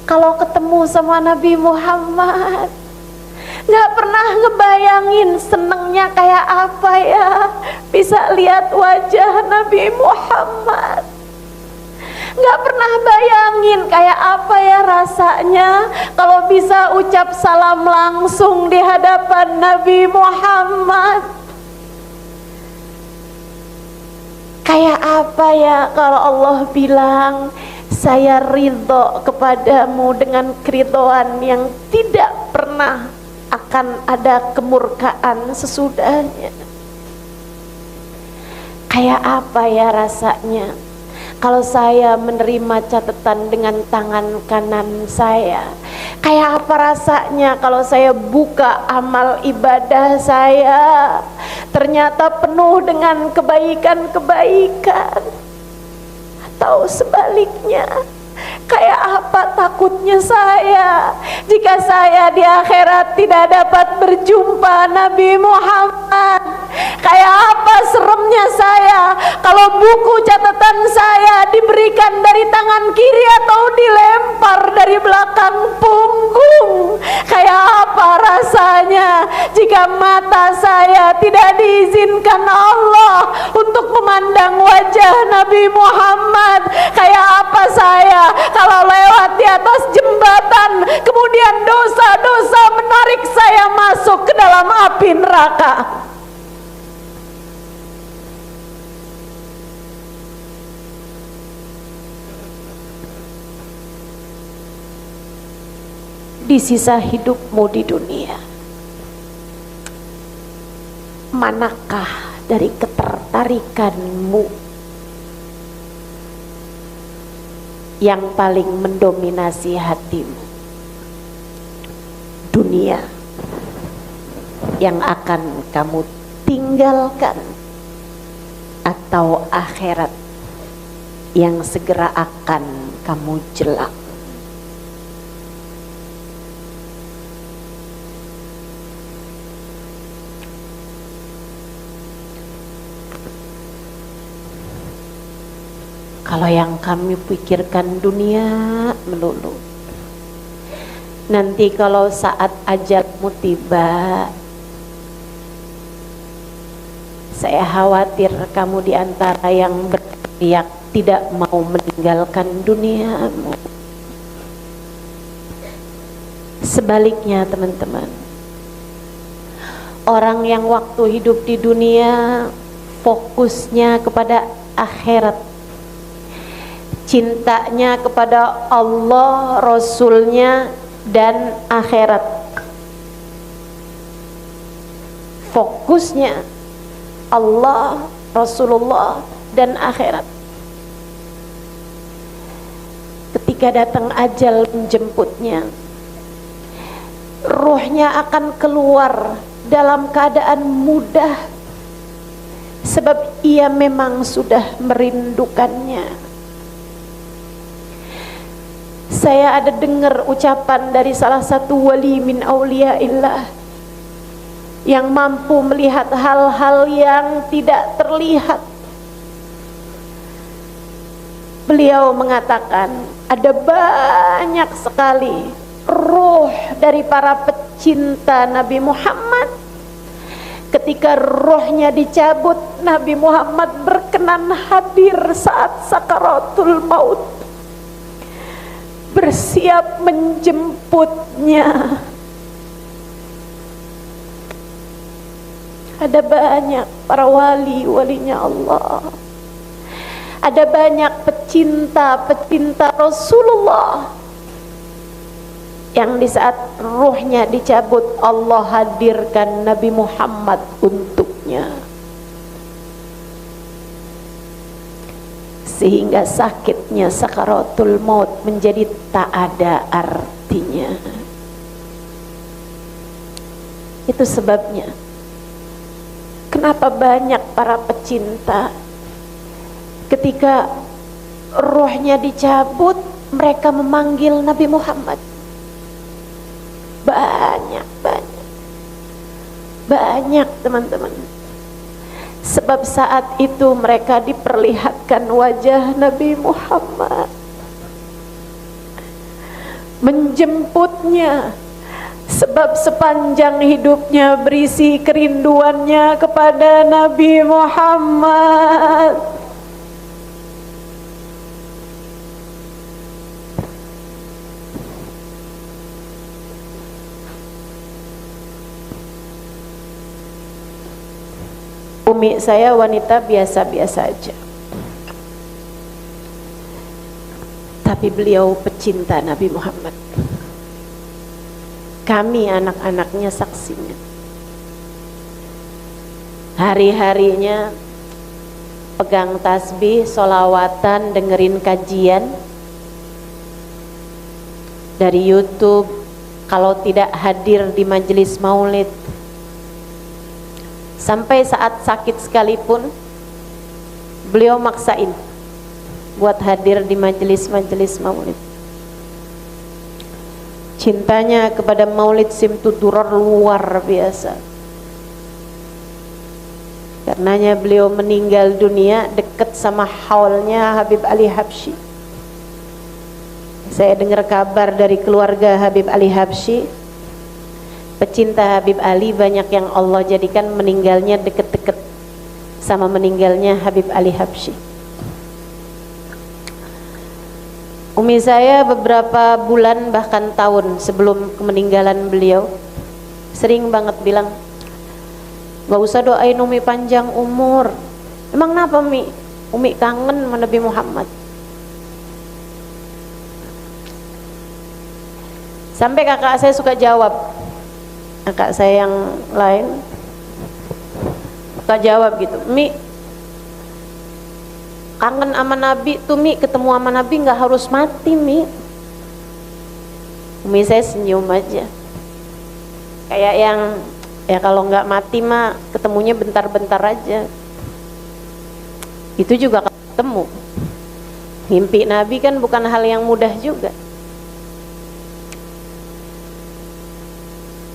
kalau ketemu sama Nabi Muhammad. Nggak pernah ngebayangin senengnya kayak apa ya bisa lihat wajah Nabi Muhammad. Nggak pernah bayangin kayak apa ya rasanya kalau bisa ucap salam langsung di hadapan Nabi Muhammad. Kayak apa ya kalau Allah bilang, saya ridho kepadamu dengan keridhaan yang tidak pernah akan ada kemurkaan sesudahnya. Kayak apa ya rasanya kalau saya menerima catatan dengan tangan kanan saya? Kayak apa rasanya kalau saya buka amal ibadah saya, ternyata penuh dengan kebaikan-kebaikan? Atau sebaliknya, kayak apa takutnya saya jika saya di akhirat tidak dapat berjumpa Nabi Muhammad? Kayak apa seremnya saya kalau buku catatan saya diberikan dari tangan kiri atau dilempar dari belakang punggung? Kayak apa rasanya jika mata saya tidak diizinkan Allah untuk memandang wajah Nabi Muhammad? Kayak apa saya kalau lewat di atas jembatan kemudian dosa-dosa menarik saya masuk ke dalam api neraka? Di sisa hidupmu di dunia, manakah dari ketertarikanmu yang paling mendominasi hatimu? Dunia yang akan kamu tinggalkan atau akhirat yang segera akan kamu jelak? Kalau yang kami pikirkan dunia melulu, nanti kalau saat ajalmu tiba, saya khawatir kamu di antara yang berteriak tidak mau meninggalkan duniamu. Sebaliknya teman-teman, orang yang waktu hidup di dunia fokusnya kepada akhirat, cintanya kepada Allah, Rasulnya, dan akhirat. Fokusnya Allah, Rasulullah, dan akhirat. Ketika datang ajal menjemputnya, ruhnya akan keluar dalam keadaan mudah, sebab ia memang sudah merindukannya. Saya ada dengar ucapan dari salah satu wali min auliyaillah yang mampu melihat hal-hal yang tidak terlihat. Beliau mengatakan ada banyak sekali ruh dari para pecinta Nabi Muhammad. Ketika rohnya dicabut, Nabi Muhammad berkenan hadir saat sakaratul maut, bersiap menjemputnya. Ada banyak para wali-walinya Allah, ada banyak pecinta-pecinta Rasulullah yang di saat ruhnya dicabut Allah hadirkan Nabi Muhammad untuknya, sehingga sakitnya sakaratul maut menjadi tak ada artinya. Itu sebabnya kenapa banyak para pecinta ketika rohnya dicabut mereka memanggil Nabi Muhammad. Banyak teman-teman. Sebab saat itu mereka diperlihatkan wajah Nabi Muhammad, menjemputnya, sebab sepanjang hidupnya berisi kerinduannya kepada Nabi Muhammad. Umi saya wanita biasa-biasa aja, tapi beliau pecinta Nabi Muhammad. Kami anak-anaknya saksinya. Hari-harinya pegang tasbih, solawatan, dengerin kajian dari YouTube. Kalau tidak hadir di majelis maulid, sampai saat sakit sekalipun beliau maksain buat hadir di majelis-majelis maulid. Cintanya kepada maulid simtudurar luar biasa. Karenanya beliau meninggal dunia dekat sama haulnya Habib Ali Habsyi. Saya dengar kabar dari keluarga Habib Ali Habsyi, pecinta Habib Ali banyak yang Allah jadikan meninggalnya deket-deket sama meninggalnya Habib Ali Habsyi. Umi saya beberapa bulan bahkan tahun sebelum meninggalan beliau sering banget bilang, gak usah doain Umi panjang umur. Emang kenapa Mi? Umi kangen sama Nabi Muhammad. Sampai kakak saya suka jawab, kakak saya yang lain suka jawab gitu, Mi kangen sama Nabi tuh Mi, ketemu sama Nabi nggak harus mati Mi. Umi saya senyum aja, kayak yang ya kalau nggak mati mah ketemunya bentar-bentar aja. Itu juga ketemu. Mimpi Nabi kan bukan hal yang mudah juga.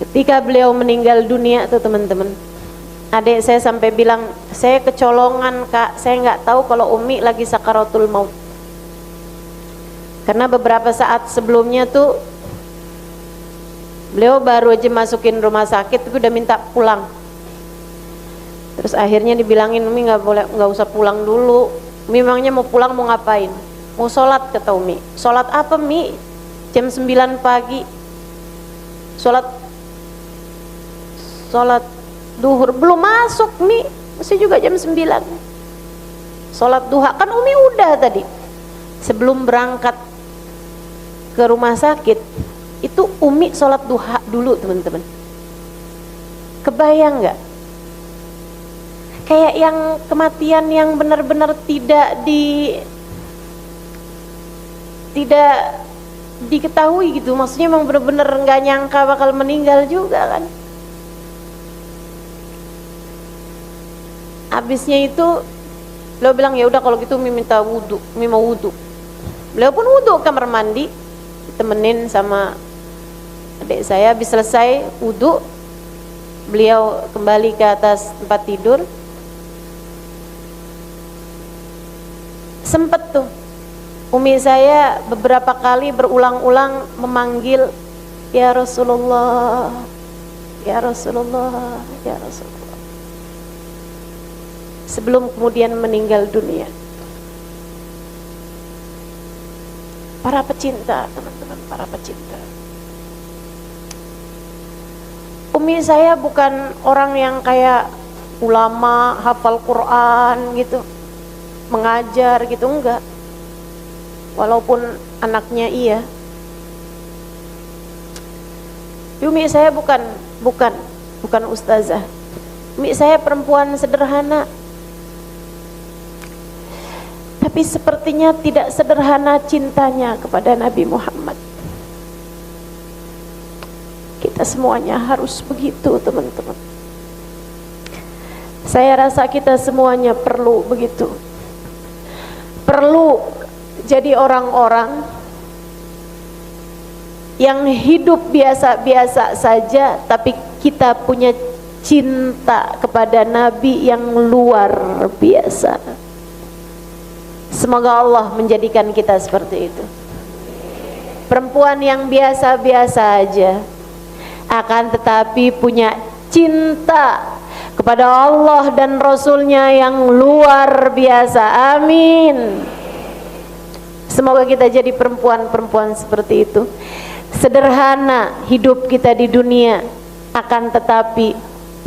Ketika beliau meninggal dunia tuh teman-teman, adik saya sampai bilang, saya kecolongan Kak, saya nggak tahu kalau Umi lagi sakaratul maut. Karena beberapa saat sebelumnya tuh beliau baru aja masukin rumah sakit, udah minta pulang. Terus akhirnya dibilangin, Umi nggak boleh, nggak usah pulang dulu. Umi memangnya mau pulang mau ngapain? Mau sholat kata Umi. Sholat apa Mi? Jam 9 pagi. Sholat duhur belum masuk Mi, masih juga jam 9. Sholat duha kan Umi udah tadi. Sebelum berangkat ke rumah sakit itu Umi sholat duha dulu teman-teman. Kebayang nggak? Kayak yang kematian yang benar-benar tidak diketahui gitu. Maksudnya memang benar-benar nggak nyangka bakal meninggal juga kan. Habisnya itu beliau bilang, ya udah kalau gitu Umi minta wudhu, Umi mau wudhu. Beliau pun wudhu kamar mandi, ditemenin sama adik saya. Habis selesai wudhu, beliau kembali ke atas tempat tidur. Sempet tuh Umi saya beberapa kali berulang-ulang memanggil, ya Rasulullah, ya Rasulullah, ya Rasulullah, sebelum kemudian meninggal dunia. Para pecinta teman-teman, para pecinta. Umi saya bukan orang yang kayak ulama hafal Quran gitu, mengajar gitu, enggak. Walaupun anaknya iya. Umi saya bukan ustazah. Umi saya perempuan sederhana. Tapi sepertinya tidak sederhana cintanya kepada Nabi Muhammad. Kita semuanya harus begitu teman-teman. Saya rasa kita semuanya perlu begitu. Perlu jadi orang-orang yang hidup biasa-biasa saja, tapi kita punya cinta kepada Nabi yang luar biasa. Semoga Allah menjadikan kita seperti itu. Perempuan yang biasa-biasa aja, akan tetapi punya cinta kepada Allah dan Rasulnya yang luar biasa. Amin. Semoga kita jadi perempuan-perempuan seperti itu. Sederhana hidup kita di dunia, akan tetapi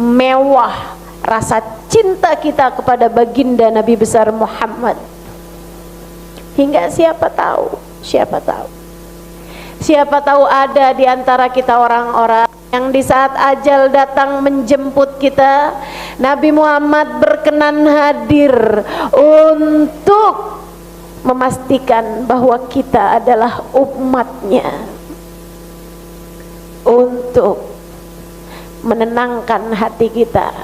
mewah rasa cinta kita kepada baginda Nabi besar Muhammad. Hingga siapa tahu ada di antara kita orang-orang yang di saat ajal datang menjemput kita, Nabi Muhammad berkenan hadir untuk memastikan bahwa kita adalah umatnya, untuk menenangkan hati kita.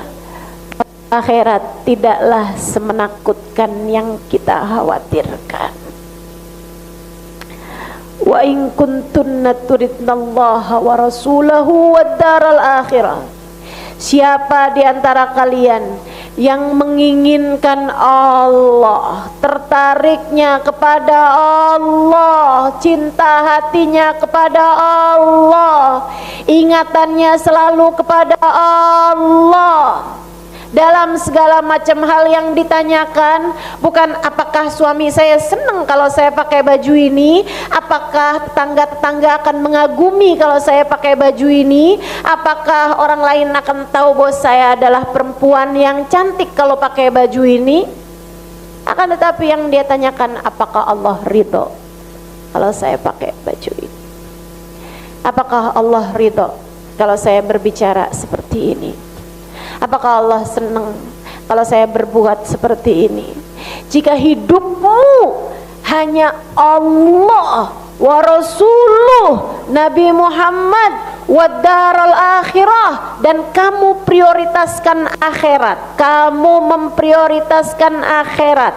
Akhirat tidaklah semenakutkan yang kita khawatirkan. Wa in kuntunna turidnallaha wa rasulahu wad daral akhirah. Siapa di antara kalian yang menginginkan Allah, tertariknya kepada Allah, cinta hatinya kepada Allah, ingatannya selalu kepada Allah, dalam segala macam hal yang ditanyakan, bukan apakah suami saya senang kalau saya pakai baju ini, apakah tetangga-tetangga akan mengagumi kalau saya pakai baju ini, apakah orang lain akan tahu bahwa saya adalah perempuan yang cantik kalau pakai baju ini. Akan tetapi yang dia tanyakan, apakah Allah ridho kalau saya pakai baju ini, apakah Allah ridho kalau saya berbicara seperti ini, apakah Allah senang kalau saya berbuat seperti ini. Jika hidupmu hanya Allah wa Rasuluh, Nabi Muhammad wa daral akhirah, dan kamu prioritaskan akhirat, kamu memprioritaskan akhirat,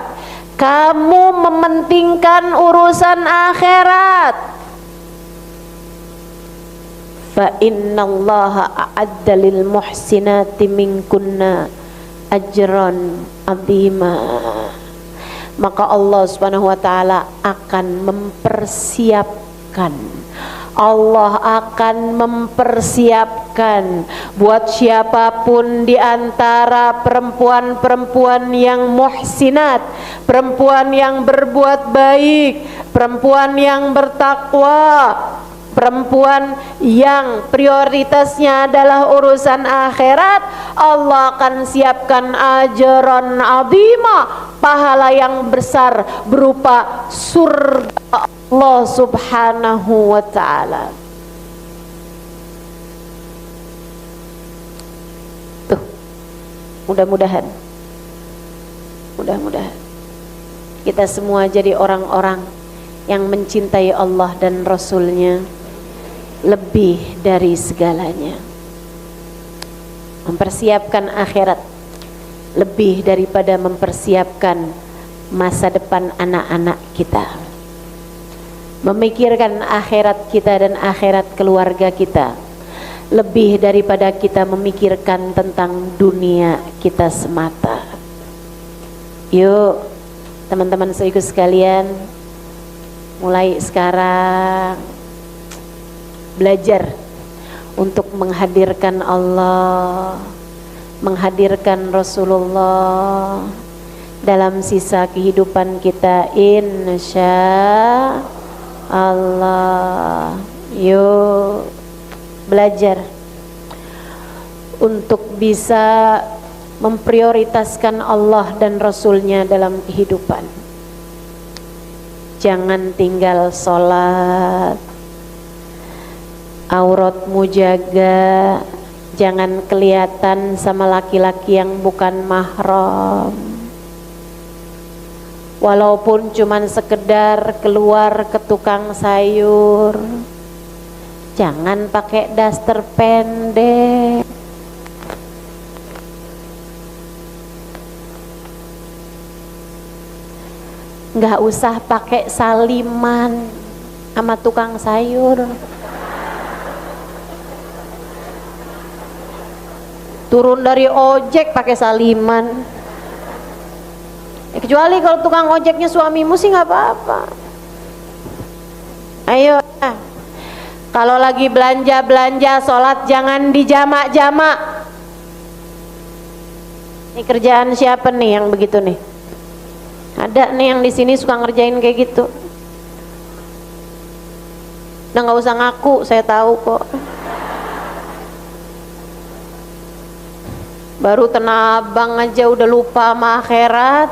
kamu mementingkan urusan akhirat, fa innallaha a'adda lil muhsinati minkunna ajran 'azima. Maka Allah Subhanahu wa taala akan mempersiapkan, Allah akan mempersiapkan buat siapapun di antara perempuan-perempuan yang muhsinat, perempuan yang berbuat baik, perempuan yang bertakwa, perempuan yang prioritasnya adalah urusan akhirat, Allah akan siapkan ajran azima, pahala yang besar berupa surga Allah Subhanahu wa ta'ala. Tuh, mudah-mudahan kita semua jadi orang-orang yang mencintai Allah dan Rasulnya lebih dari segalanya, mempersiapkan akhirat lebih daripada mempersiapkan masa depan anak-anak kita, memikirkan akhirat kita dan akhirat keluarga kita lebih daripada kita memikirkan tentang dunia kita semata. Yuk teman-teman seiku sekalian, mulai sekarang belajar untuk menghadirkan Allah, menghadirkan Rasulullah dalam sisa kehidupan kita, insya Allah. Yuk belajar untuk bisa memprioritaskan Allah dan Rasulnya dalam kehidupan. Jangan tinggal sholat, auratmu jaga, jangan kelihatan sama laki-laki yang bukan mahram. Walaupun cuman sekedar keluar ke tukang sayur, jangan pakai daster pendek. Nggak usah pakai saliman sama tukang sayur. turun dari ojek pakai saliman. Kecuali kalau tukang ojeknya suamimu sih nggak apa-apa. Ayo, kalau lagi belanja sholat jangan dijamak-jamak. Ini kerjaan siapa nih yang begitu nih? Ada nih yang di sini suka ngerjain kayak gitu. Nah, nggak usah ngaku, saya tahu kok. Baru tenabang aja udah lupa sama akhirat.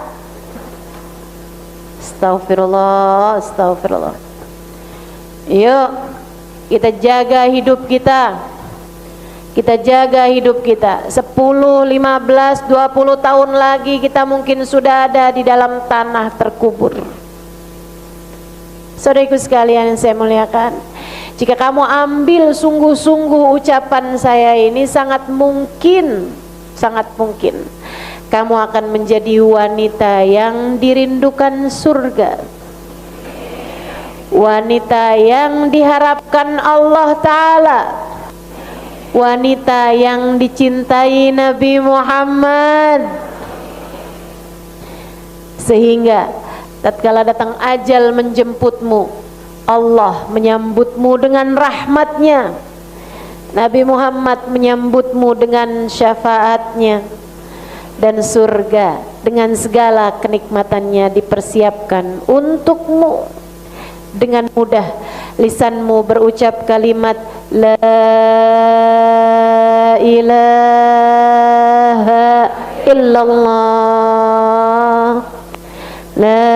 Astagfirullah, astagfirullah. Yuk, kita jaga hidup kita. Kita jaga hidup kita. 10, 15, 20 tahun lagi kita mungkin sudah ada di dalam tanah terkubur. Saudaraku sekalian yang saya muliakan, jika kamu ambil sungguh-sungguh ucapan saya ini, sangat mungkin kamu akan menjadi wanita yang dirindukan surga, wanita yang diharapkan Allah Ta'ala, wanita yang dicintai Nabi Muhammad, sehingga tatkala datang ajal menjemputmu, Allah menyambutmu dengan rahmatnya, Nabi Muhammad menyambutmu dengan syafaatnya, dan surga dengan segala kenikmatannya dipersiapkan untukmu. Dengan mudah lisanmu berucap kalimat la ilaha illallah, la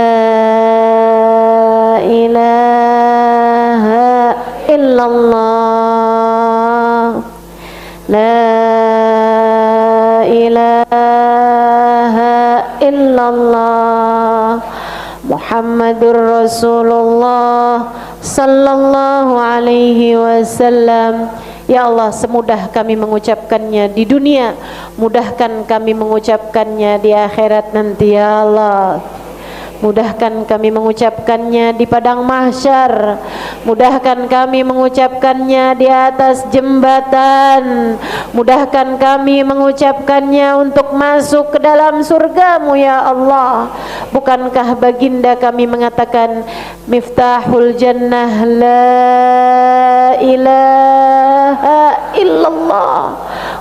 ilaha illallah, la ilaha illallah, Muhammadur Rasulullah sallallahu alaihi wasallam. Ya Allah, semudah kami mengucapkannya di dunia, mudahkan kami mengucapkannya di akhirat nanti ya Allah. Mudahkan kami mengucapkannya di padang mahsyar, mudahkan kami mengucapkannya di atas jembatan, mudahkan kami mengucapkannya untuk masuk ke dalam surgamu ya Allah. Bukankah baginda kami mengatakan miftahul jannah la ilaha illallah,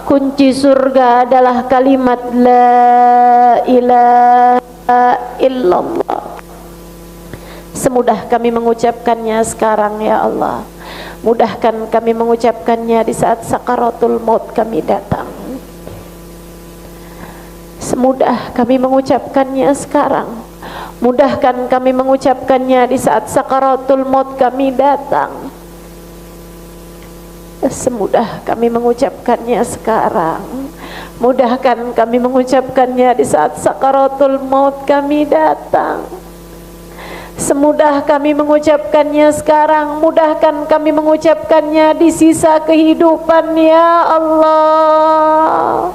kunci surga adalah kalimat la ilaha illallah. Semudah kami mengucapkannya sekarang ya Allah, mudahkan kami mengucapkannya di saat sakaratul maut kami datang. Semudah kami mengucapkannya sekarang, mudahkan kami mengucapkannya di saat sakaratul maut kami datang. Semudah kami mengucapkannya sekarang, mudahkan kami mengucapkannya di saat sakaratul maut kami datang. Semudah kami mengucapkannya sekarang, mudahkan kami mengucapkannya di sisa kehidupan ya Allah.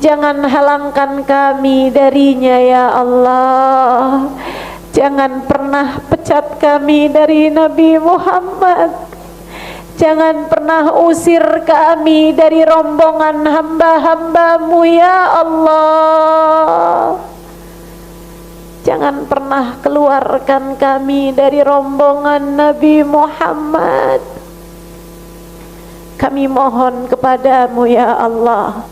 Jangan halangkan kami darinya ya Allah. Jangan pernah pecat kami dari Nabi Muhammad. Jangan pernah usir kami dari rombongan hamba-hambamu ya Allah. Jangan pernah keluarkan kami dari rombongan Nabi Muhammad. Kami mohon kepadamu ya Allah,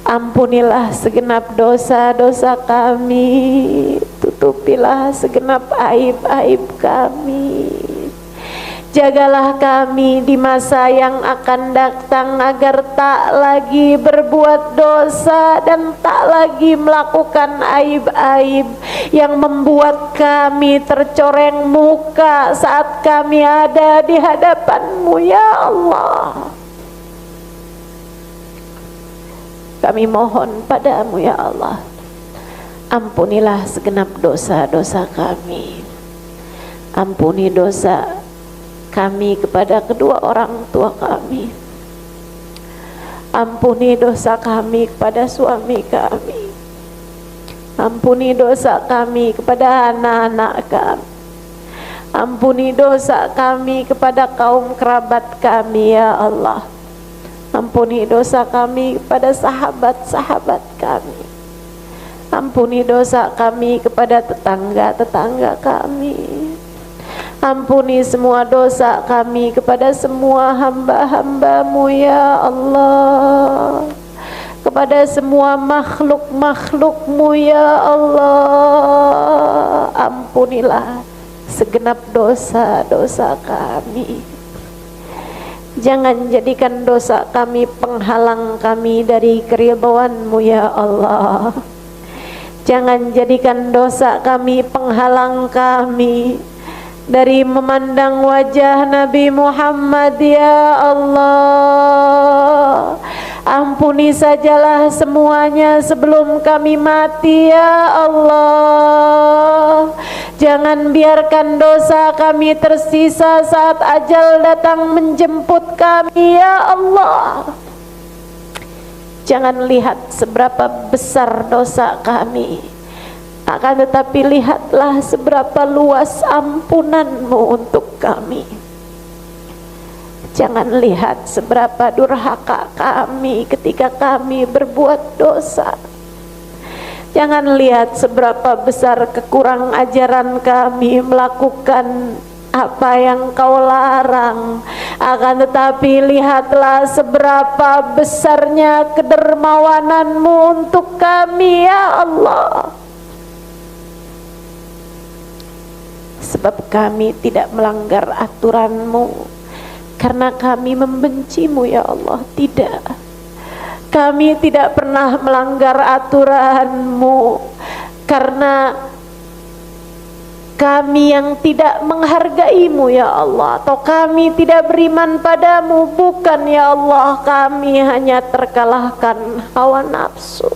ampunilah segenap dosa-dosa kami, tutupilah segenap aib-aib kami. Jagalah kami di masa yang akan datang agar tak lagi berbuat dosa dan tak lagi melakukan aib-aib yang membuat kami tercoreng muka saat kami ada di hadapan-Mu ya Allah. Kami mohon padamu ya Allah, ampunilah segenap dosa-dosa kami. Ampuni dosa kami kepada kedua orang tua kami. Ampuni dosa kami kepada suami kami. Ampuni dosa kami kepada anak-anak kami. Ampuni dosa kami kepada kaum kerabat kami ya Allah. Ampuni dosa kami kepada sahabat-sahabat kami. Ampuni dosa kami kepada tetangga-tetangga kami. Ampuni semua dosa kami kepada semua hamba-hamba-Mu ya Allah, kepada semua makhluk-makhluk-Mu ya Allah. Ampunilah segenap dosa-dosa kami. Jangan jadikan dosa kami penghalang kami dari keridhaan-Mu ya Allah. Jangan jadikan dosa kami penghalang kami dari memandang wajah Nabi Muhammad ya Allah. Ampuni sajalah semuanya sebelum kami mati ya Allah. Jangan biarkan dosa kami tersisa saat ajal datang menjemput kami ya Allah. Jangan lihat seberapa besar dosa kami, akan tetapi lihatlah seberapa luas ampunan-Mu untuk kami. Jangan lihat seberapa durhaka kami ketika kami berbuat dosa. Jangan lihat seberapa besar kekurang ajaran kami melakukan apa yang Kau larang, akan tetapi lihatlah seberapa besarnya kedermawanan-Mu untuk kami ya Allah. Sebab kami tidak melanggar aturan-Mu karena kami membenci-Mu ya Allah. Tidak, kami tidak pernah melanggar aturan-Mu karena kami yang tidak menghargai-Mu ya Allah, atau kami tidak beriman pada-Mu. Bukan ya Allah, kami hanya terkalahkan hawa nafsu.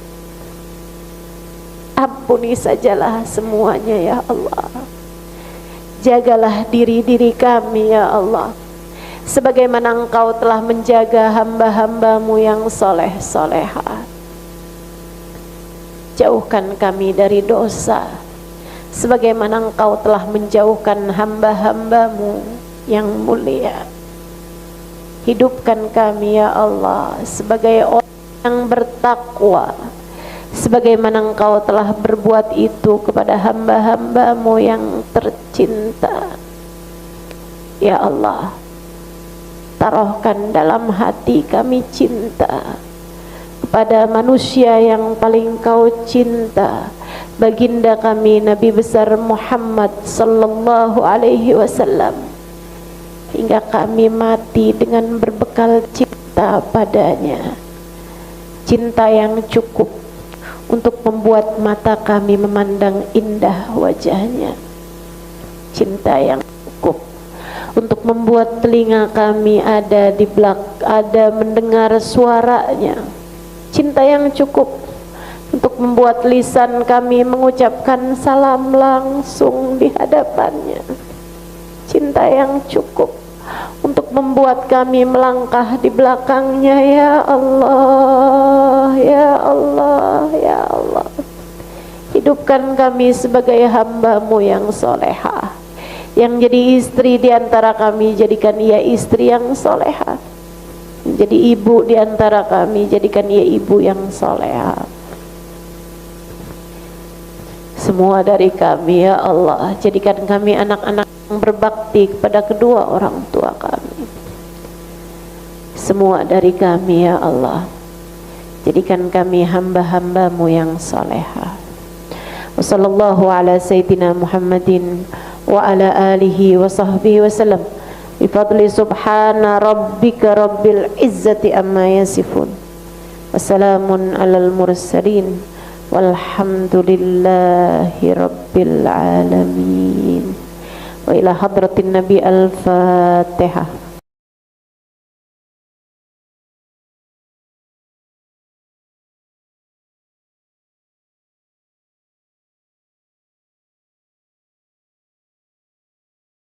Ampuni sajalah semuanya ya Allah. Jagalah diri-diri kami ya Allah, sebagaimana Engkau telah menjaga hamba-hamba-Mu yang soleh-soleha. Jauhkan kami dari dosa, sebagaimana Engkau telah menjauhkan hamba-hamba-Mu yang mulia. Hidupkan kami ya Allah sebagai orang yang bertakwa, sebagaimana Engkau telah berbuat itu kepada hamba-hamba-Mu yang tercinta. Ya Allah, taruhkan dalam hati kami cinta kepada manusia yang paling Kau cinta, baginda kami Nabi besar Muhammad sallallahu alaihi wasallam, hingga kami mati dengan berbekal cinta padanya. Cinta yang cukup untuk membuat mata kami memandang indah wajahnya. Cinta yang cukup untuk membuat telinga kami ada mendengar suaranya. Cinta yang cukup untuk membuat lisan kami mengucapkan salam langsung di hadapannya. Cinta yang cukup untuk membuat kami melangkah di belakangnya ya Allah, ya Allah, ya Allah. Hidupkan kami sebagai hamba-Mu yang solehah. Yang jadi istri di antara kami, jadikan ia istri yang solehah. Jadi ibu di antara kami, jadikan ia ibu yang solehah. Semua dari kami ya Allah, jadikan kami anak-anak yang berbakti kepada kedua orang tua kami. Semua dari kami ya Allah, jadikan kami hamba-hamba-Mu yang solehah. Wassallallahu ala sayyidina Muhammadin wa ala alihi wa sahbihi wa sallam. Bifadli subhana rabbika rabbil izzati amma yasifun. Wassalamun alal mursalin walhamdulillahi rabbil alamin. Wa ila hadratin nabi al-fatihah.